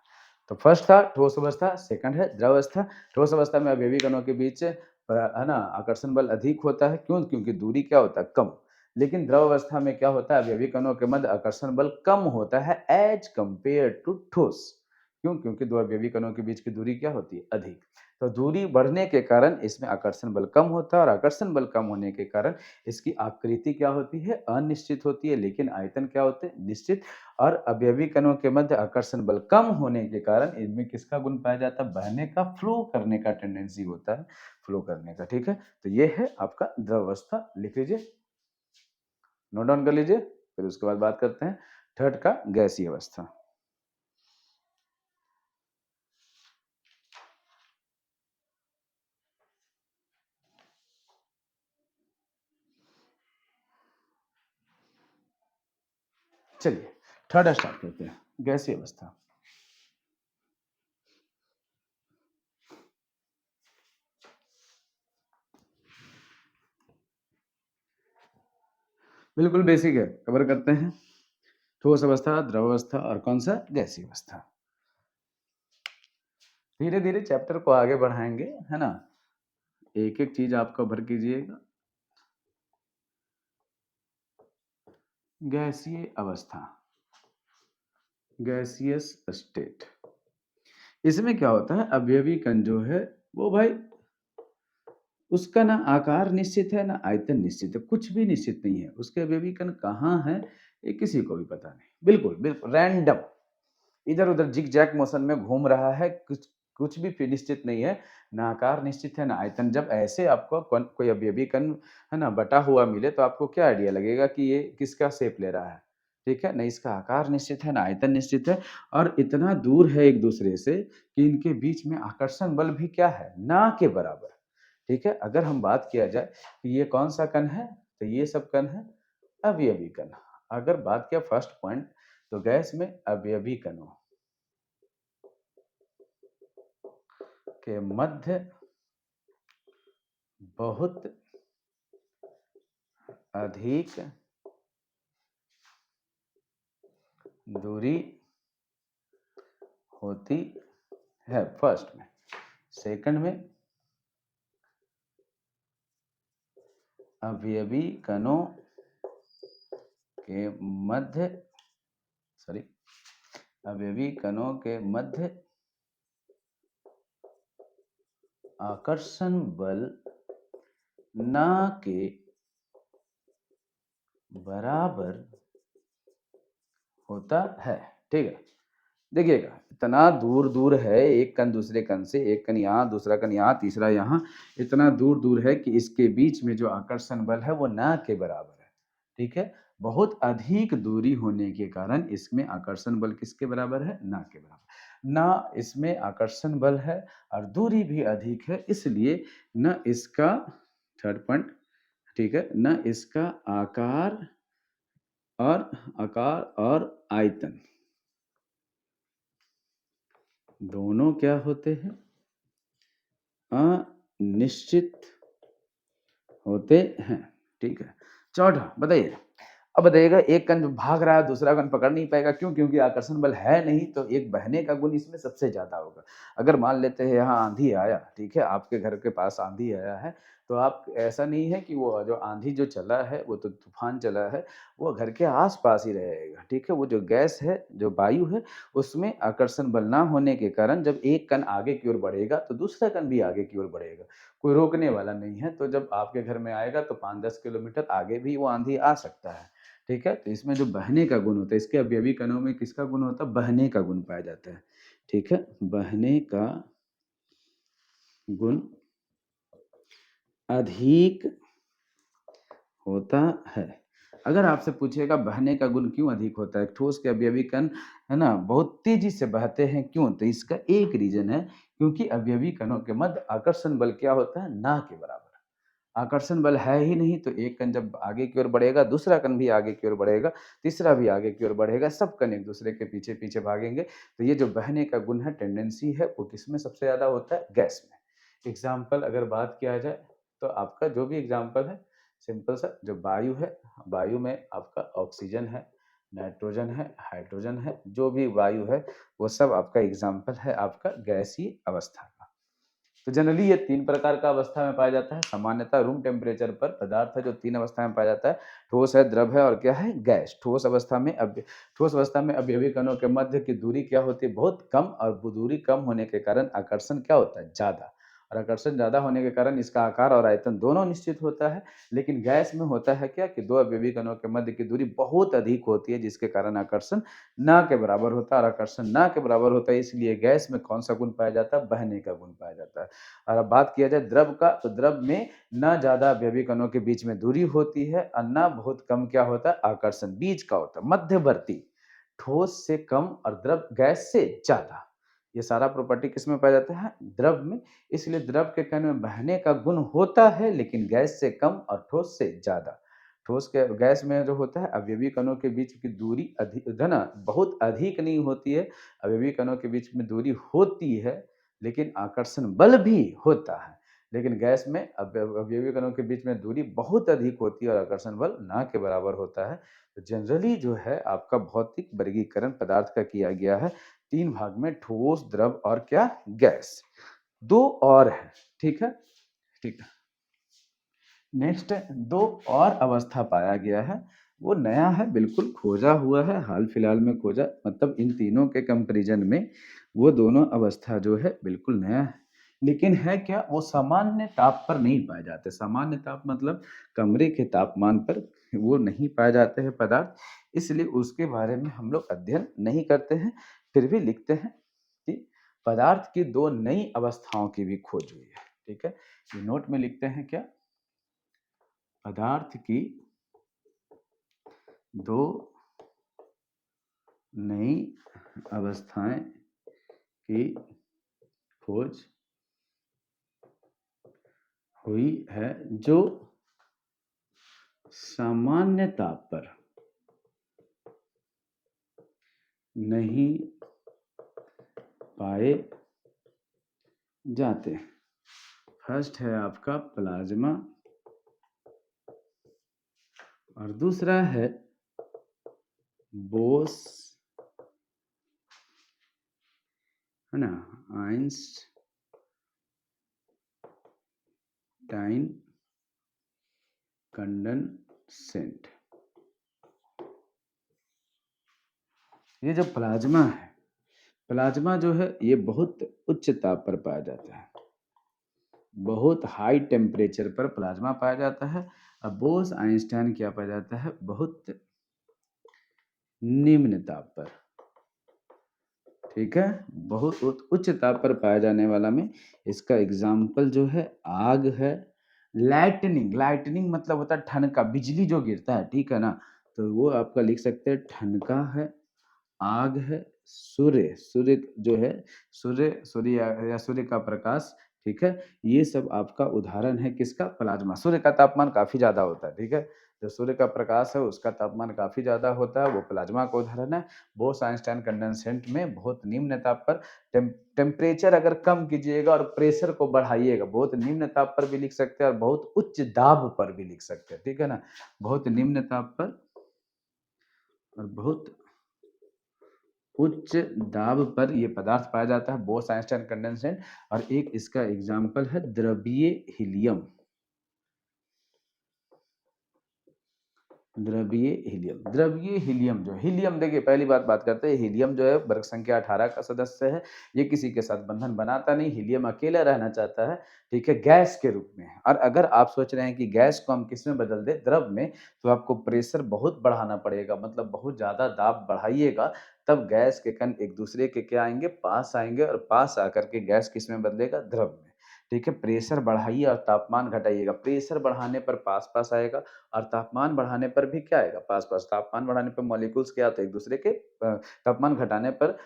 तो फर्स्ट था ठोस अवस्था, सेकंड है द्रव अवस्था। ठोस अवस्था में अवयवी कणों के बीच है ना आकर्षण बल अधिक होता है। क्यों? क्योंकि दूरी क्या होता है? कम। लेकिन द्रव अवस्था में क्या होता है? अवयवी कणों के मध्य आकर्षण बल कम होता है एज कंपेयर टू ठोस। क्यों? क्योंकि दो अवयवी कणों के बीच की दूरी क्या होती है? अधिक। तो दूरी बढ़ने के कारण इसमें आकर्षण बल कम होता है और आकर्षण बल कम होने के कारण इसकी आकृति क्या होती है? अनिश्चित होती है, लेकिन आयतन क्या होते हैं? निश्चित। और अवयवी कणों के मध्य आकर्षण बल कम होने के कारण इनमें किसका गुण पाया जाता है? बहने का, फ्लो करने का टेंडेंसी होता है, फ्लो करने का। ठीक है, तो ये है आपका द्रव अवस्था। लिख लीजिए, नोट डाउन कर लीजिए। फिर उसके बाद बात करते हैं थर्ड का, गैसीय अवस्था। चलिए थर्ड स्टार्ट करते हैं, गैसीय अवस्था। बिल्कुल बेसिक है, कवर करते हैं। ठोस अवस्था, द्रव अवस्था और कौन सा? गैसीय अवस्था। धीरे धीरे चैप्टर को आगे बढ़ाएंगे, है ना। एक एक चीज आप कवर कीजिएगा। गैसीय अवस्था, गैसियस स्टेट। इसमें क्या होता है? अवयवी कण जो है वो भाई उसका ना आकार निश्चित है ना आयतन निश्चित है, कुछ भी निश्चित नहीं है। उसके अवयवी कण कहाँ है ये किसी को भी पता नहीं। बिल्कुल बिल्कुल रैंडम, इधर उधर जिग जैक मोशन में घूम रहा है। कुछ कुछ भी निश्चित नहीं है, ना आकार निश्चित है ना आयतन। जब ऐसे आपको कोई अवयवी कण है ना बटा हुआ मिले तो आपको क्या आइडिया लगेगा कि ये किसका शेप ले रहा है? ठीक है, ना इसका आकार निश्चित है ना आयतन निश्चित है, और इतना दूर है एक दूसरे से कि इनके बीच में आकर्षण बल भी क्या है? ना के बराबर। ठीक है, अगर हम बात किया जाए कि ये कौन सा कण है, तो ये सब कण है अवयवी कण। अगर बात किया फर्स्ट पॉइंट, तो गैस में अवयवी कणों के मध्य बहुत अधिक दूरी होती है फर्स्ट में। सेकंड में अवयवी कणों के मध्य, सॉरी, अवयवी कणों के मध्य आकर्षण बल ना के बराबर होता है। ठीक है, देखिएगा इतना दूर दूर है एक कण दूसरे कण से, एक कण यहाँ दूसरा कण यहाँ तीसरा यहाँ, इतना दूर दूर है कि इसके बीच में जो आकर्षण बल है वो ना के बराबर है। ठीक है, बहुत अधिक दूरी होने के कारण इसमें आकर्षण बल किसके बराबर है? ना के बराबर। ना इसमें आकर्षण बल है और दूरी भी अधिक है, इसलिए न इसका, थर्ड पॉइंट, ठीक है, न इसका और आकार और आयतन दोनों क्या होते हैं? अनिश्चित होते हैं। ठीक है, चौथा बताइए। अब बताइएगा एक कण जो भाग रहा है दूसरा कण पकड़ नहीं पाएगा। क्यों? क्योंकि आकर्षण बल है नहीं, तो एक बहने का गुण इसमें सबसे ज्यादा होगा। अगर मान लेते हैं यहाँ आंधी आया, ठीक है, आपके घर के पास आंधी आया है, तो आप, ऐसा नहीं है कि वो जो आंधी जो चला है वो तो तूफान चला है, वो घर के आस-पास ही रहेगा। ठीक है, वो जो गैस है, जो वायु है, उसमें आकर्षण बल ना होने के कारण जब एक कण आगे की ओर बढ़ेगा तो दूसरा कण भी आगे की ओर बढ़ेगा। कोई रोकने वाला नहीं है। तो जब आपके घर में आएगा तो 5-10 किलोमीटर आगे भी वो आंधी आ सकता है। ठीक है, तो इसमें जो बहने का गुण होता है, इसके अवयवी कणों में किसका गुण होता है? बहने का गुण पाया जाता है। ठीक है, बहने का गुण अधिक होता है। अगर आपसे पूछेगा बहने का गुण क्यों अधिक होता है, ठोस के अवयवी कण है ना बहुत तेजी से बहते हैं, क्यों? तो इसका एक रीजन है, क्योंकि अवयवी कणों के मध्य आकर्षण बल क्या होता है? ना के बराबर। आकर्षण बल है ही नहीं, तो एक कण जब आगे की ओर बढ़ेगा दूसरा कण भी आगे की ओर बढ़ेगा, तीसरा भी आगे की ओर बढ़ेगा, सब कण एक दूसरे के पीछे पीछे भागेंगे। तो ये जो बहने का गुण है, टेंडेंसी है, वो किसमें सबसे ज्यादा होता है? गैस में। एग्जाम्पल अगर बात किया जाए तो आपका जो भी एग्जाम्पल है, सिंपल सा, जो वायु है, वायु में आपका ऑक्सीजन है, नाइट्रोजन है, हाइड्रोजन है, जो भी वायु है वो सब आपका एग्जाम्पल है आपका गैसीय अवस्था का। तो जनरली ये 3 प्रकार का अवस्था में पाया जाता है। सामान्यतः रूम टेम्परेचर पर पदार्थ है जो 3 अवस्था में पाया जाता है, ठोस है, द्रव है और क्या है, गैस। ठोस अवस्था में अवयवी कणों के मध्य की दूरी क्या होती है, बहुत कम, और वो दूरी कम होने के कारण आकर्षण क्या होता है, ज़्यादा। और आकर्षण ज़्यादा होने के कारण इसका आकार और आयतन दोनों निश्चित होता है। लेकिन गैस में होता है क्या कि 2 अवयवी कणों के मध्य की दूरी बहुत अधिक होती है, जिसके कारण आकर्षण ना के बराबर होता है, और आकर्षण ना के बराबर होता है, इसलिए गैस में कौन सा गुण पाया जाता है, बहने का गुण पाया जाता है। और अब बात किया जाए द्रव का, तो द्रव में ना ज़्यादा अवयवी कणों के बीच में दूरी होती है और ना बहुत कम क्या होता है, आकर्षण बीच का होता है, मध्यवर्ती। ठोस से कम और द्रव गैस से ज़्यादा। ये सारा प्रॉपर्टी किसमें पाया जाता है, द्रव में। इसलिए द्रव के कण में बहने का गुण होता है, लेकिन गैस से कम और ठोस से ज़्यादा। ठोस के गैस में जो होता है, अवयवी कणों के बीच की दूरी अधिक ना बहुत अधिक नहीं होती है। अवयवी कणों के बीच में दूरी होती है, लेकिन आकर्षण बल भी होता है। लेकिन गैस में अवयवी कणों के बीच में दूरी बहुत अधिक होती है और आकर्षण बल ना के बराबर होता है। तो जनरली जो है आपका भौतिक वर्गीकरण पदार्थ का किया गया है 3 भाग में, ठोस, द्रव और क्या, गैस। 2 और है, ठीक है? ठीक है। नेक्स्ट 2 और अवस्था पाया गया है, वो नया है, बिल्कुल खोजा हुआ है, हाल फिलहाल में खोजा, मतलब इन तीनों के कंपैरिजन में वो दोनों अवस्था जो है बिल्कुल नया है। लेकिन है क्या, वो सामान्य ताप पर नहीं पाए जाते। सामान्य ताप मतलब कमरे के तापमान पर वो नहीं पाए जाते हैं पदार्थ, इसलिए उसके बारे में हम लोग अध्ययन नहीं करते हैं। फिर भी लिखते हैं कि पदार्थ की 2 नई अवस्थाओं की भी खोज हुई है, ठीक है? ये नोट में लिखते हैं क्या, पदार्थ की 2 नई अवस्थाएं की खोज हुई है, जो सामान्य ताप पर नहीं पाए जाते। फर्स्ट है आपका प्लाज्मा और दूसरा है बोस, है ना, आइंस्टाइन कंडेंसेट। ये जो प्लाज्मा है, प्लाज्मा जो है ये बहुत उच्च ताप पर पाया जाता है, बहुत हाई टेम्परेचर पर प्लाज्मा पाया जाता है। अब बोस आइंस्टाइन क्या पाया जाता है, बहुत निम्न ताप पर, ठीक है, बहुत उच्च ताप पर पाया जाने वाला में इसका एग्जाम्पल जो है आग है। लाइटनिंग, लाइटनिंग मतलब होता है ठनका, बिजली जो गिरता है, ठीक है ना, तो वो आपका लिख सकते हैं ठनका है, आग है, सूर्य, सूर्य जो है, सूर्य या सूर्य का प्रकाश, ठीक है, ये सब आपका उदाहरण है किसका, प्लाज्मा। सूर्य का तापमान काफी ज्यादा होता है, ठीक है, जो सूर्य का प्रकाश है उसका तापमान काफी ज्यादा होता है, वो प्लाज्मा का उदाहरण है। बोस आइंस्टाइन कंडेंसेट में बहुत निम्न ताप पर, टेम्परेचर अगर कम कीजिएगा और प्रेशर को बढ़ाइएगा, बहुत निम्न ताप पर भी लिख सकते हैं और बहुत उच्च दाब पर भी लिख सकते हैं, ठीक है ना, बहुत निम्न ताप पर और बहुत उच्च दाब पर ये पदार्थ पाया जाता है, बोस आइंस्टाइन कंडेंसेट। और एक इसका एग्जाम्पल है द्रवीय हीलियम। द्रवीय हीलियम, द्रवीय हीलियम जो हीलियम, देखिए पहली बात करते हैं, हीलियम जो है वर्ग संख्या 18 का सदस्य है। ये किसी के साथ बंधन बनाता नहीं, हीलियम अकेला रहना चाहता है, ठीक है, गैस के रूप में। और अगर आप सोच रहे हैं कि गैस को हम किस में बदल दें, द्रव में, तो आपको प्रेशर बहुत बढ़ाना पड़ेगा, मतलब बहुत ज्यादा दाब बढ़ाइएगा, तब गैस के कण एक दूसरे के क्या आएंगे, पास आएंगे, और पास आकर के गैस किस में बदलेगा, द्रव में, ठीक है। प्रेशर बढ़ाइए और तापमान घटाइएगा, प्रेशर बढ़ाने पर पास पास आएगा और तापमान बढ़ाने पर भी क्या आएगा, पास पास। तापमान बढ़ाने पर मॉलिक्यूल्स क्या आते हैं, एक दूसरे के तापमान घटाने पर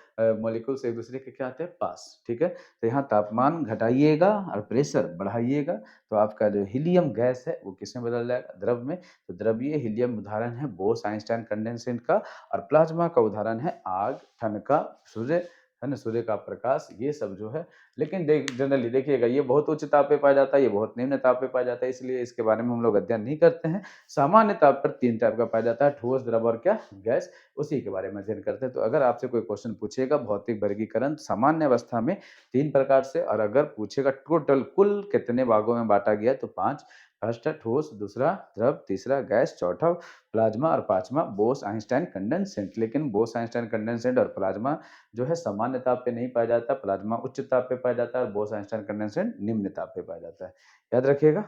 मॉलिक्यूल्स एक दूसरे के क्या आते हैं, पास, ठीक है। तो यहाँ तापमान घटाइएगा और प्रेशर बढ़ाइएगा, तो आपका जो हीलियम गैस है वो किसमें बदल जाएगा, द्रव में। तो द्रवीय हीलियम उदाहरण है बोस आइंस्टाइन कंडेंसेट का, और प्लाज्मा का उदाहरण है आग, ठनका, सूर्य, है ना, सूर्य का प्रकाश, ये सब जो है। लेकिन जनरली देखिएगा, ये बहुत उच्च ताप पे पाया जाता है, ये बहुत निम्न ताप पे पाया जाता है, इसलिए इसके बारे में हम लोग अध्ययन नहीं करते हैं। सामान्य ताप पर 3 टाइप का पाया जाता है, ठोस, द्रव और क्या, गैस, उसी के बारे में अध्ययन करते हैं। तो अगर आपसे कोई क्वेश्चन पूछेगा भौतिक वर्गीकरण सामान्य अवस्था में 3 प्रकार से, और अगर पूछेगा टोटल कुल कितने भागों में बांटा गया, तो 5। फर्स्ट है ठोस, दूसरा द्रव, तीसरा गैस, चौथा प्लाज्मा और पांचवा बोस आइंस्टाइन कंडेंसेट। लेकिन बोस आइंस्टाइन कंडेंसेट और प्लाज्मा जो है सामान्य ताप पे नहीं पाया जाता, प्लाज्मा उच्च ताप पे पाया जाता है और बोस आइंस्टाइन कंडेंसेट निम्न ताप पे पाया जाता है। याद रखिएगा।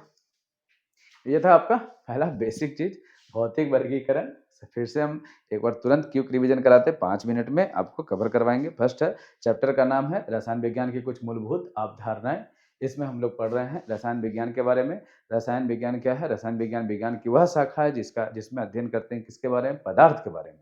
ये था आपका पहला बेसिक चीज, भौतिक वर्गीकरण। फिर से हम एक बार तुरंत क्विक रिवीजन कराते हैं, 5 मिनट में आपको कवर करवाएंगे। फर्स्ट है, चैप्टर का नाम है रसायन विज्ञान की कुछ मूलभूत अवधारणाएं। इसमें हम लोग पढ़ रहे हैं रसायन विज्ञान के बारे में। रसायन विज्ञान क्या है? रसायन विज्ञान विज्ञान की वह शाखा है जिसमें अध्ययन करते हैं किसके बारे में? पदार्थ के बारे में।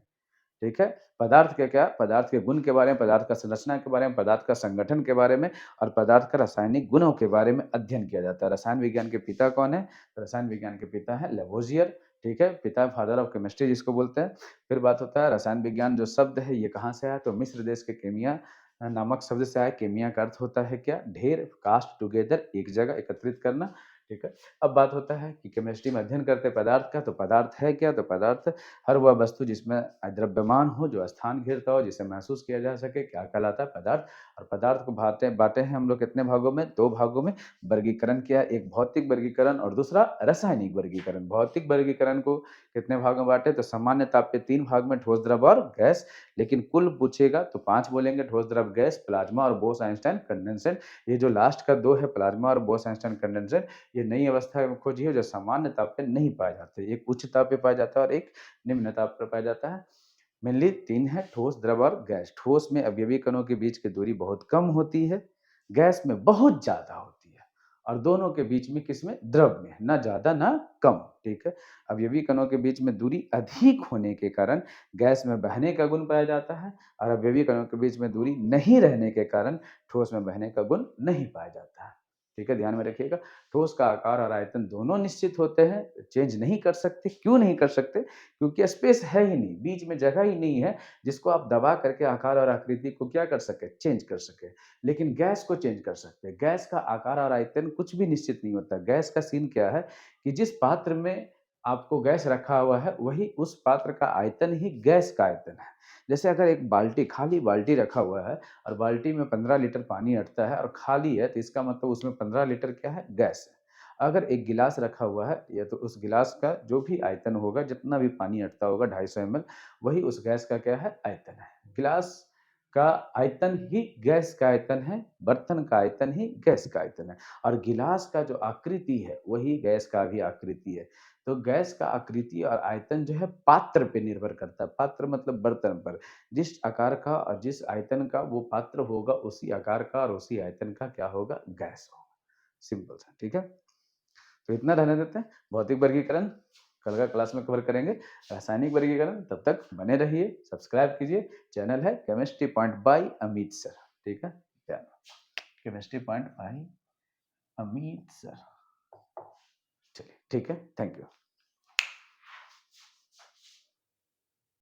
ठीक है, पदार्थ के क्या, पदार्थ के गुण के बारे में, पदार्थ का संरचना के बारे में, पदार्थ का संगठन के बारे में और पदार्थ का रासायनिक गुणों के बारे में अध्ययन किया जाता है। रसायन विज्ञान के पिता कौन है? तो रसायन विज्ञान के पिता है लेवोजियर। ठीक है, पिता फादर ऑफ केमिस्ट्री जिसको बोलते हैं। फिर बात होता है रसायन विज्ञान जो शब्द है ये कहाँ से आया? तो मिस्र देश के केमिया नामक शब्द से आया। केमिया का अर्थ होता है क्या? ढेर, कास्ट टुगेदर, एक जगह एकत्रित करना। ठीक है, अब बात होता है कि केमिस्ट्री में अध्ययन करते हैं पदार्थ का, तो पदार्थ है क्या? तो पदार्थ हर वह वस्तु जिसमें द्रव्यमान हो, जो स्थान घेरता हो, जिसे महसूस किया जा सके, क्या कहलाता है? पदार्थ। और पदार्थ को बांटे बांटे हैं हम लोग कितने भागों में? 2 भागों में वर्गीकरण किया, एक भौतिक वर्गीकरण और दूसरा रासायनिक वर्गीकरण। भौतिक वर्गीकरण को कितने भाग में बांटे? तो सामान्य ताप पे 3 भाग में, ठोस, द्रव और गैस। लेकिन कुल पूछेगा तो 5 बोलेंगे, ठोस, द्रव, गैस, प्लाज्मा और बोस आइंस्टाइन कंडेंसेट। ये जो लास्ट का 2 है, प्लाज्मा और बोस आइंस्टाइन कंडेंसेट, ये नई अवस्था में खोजी है जो सामान्य ताप पे नहीं पाए जाते। एक उच्च ताप पे पाया जाता है और एक निम्न ताप पर पाया जाता है। मेनली 3 है, ठोस, द्रव और गैस। ठोस में अवयवी कणों के बीच की दूरी बहुत कम होती है, गैस में बहुत ज्यादा होती है, और दोनों के बीच में किसमें? द्रव में, ना ज्यादा ना कम। ठीक है, अवयवी कणों के बीच में दूरी अधिक होने के कारण गैस में बहने का गुण पाया जाता है, और अवयवी कणों के बीच में दूरी नहीं रहने के कारण ठोस में बहने का गुण नहीं पाया जाता है। ठीक है, ध्यान में रखिएगा। ठोस का आकार और आयतन दोनों निश्चित होते हैं, चेंज नहीं कर सकते। क्यों नहीं कर सकते? क्योंकि स्पेस है ही नहीं, बीच में जगह ही नहीं है जिसको आप दबा करके आकार और आकृति को क्या कर सके? चेंज कर सके। लेकिन गैस को चेंज कर सकते हैं। गैस का आकार और आयतन कुछ भी निश्चित नहीं होता। गैस का सीन क्या है कि जिस पात्र में आपको गैस रखा हुआ है वही उस पात्र का आयतन ही गैस का आयतन है। जैसे अगर एक बाल्टी, खाली बाल्टी रखा हुआ है और बाल्टी में 15 लीटर पानी अटता है और खाली है, तो इसका मतलब उसमें 15 लीटर क्या है? गैस है। अगर एक गिलास रखा हुआ है, या तो उस गिलास का जो भी आयतन होगा, जितना भी पानी अटता होगा 250 ml, वही उस गैस का क्या है? आयतन है। गिलास का आयतन ही गैस का आयतन है, बर्तन का आयतन ही गैस का आयतन है, और गिलास का जो आकृति है वही गैस का भी आकृति है। तो गैस का आकृति और आयतन जो है पात्र पे निर्भर करता है। पात्र मतलब बर्तन पर। जिस आकार का और जिस आयतन का वो पात्र होगा, उसी आकार का और उसी आयतन का क्या होगा? गैस होगा। सिंपल सा। ठीक है, तो इतना रहने देते हैं। भौतिक वर्गीकरण कल का क्लास में कवर करेंगे। रासायनिक वर्गीकरण, तब तक बने रहिए, सब्सक्राइब कीजिए। चैनल है chemistry point by Amit sir. ठीक है, chemistry point by Amit sir. चलिए, ठीक है, थैंक यू।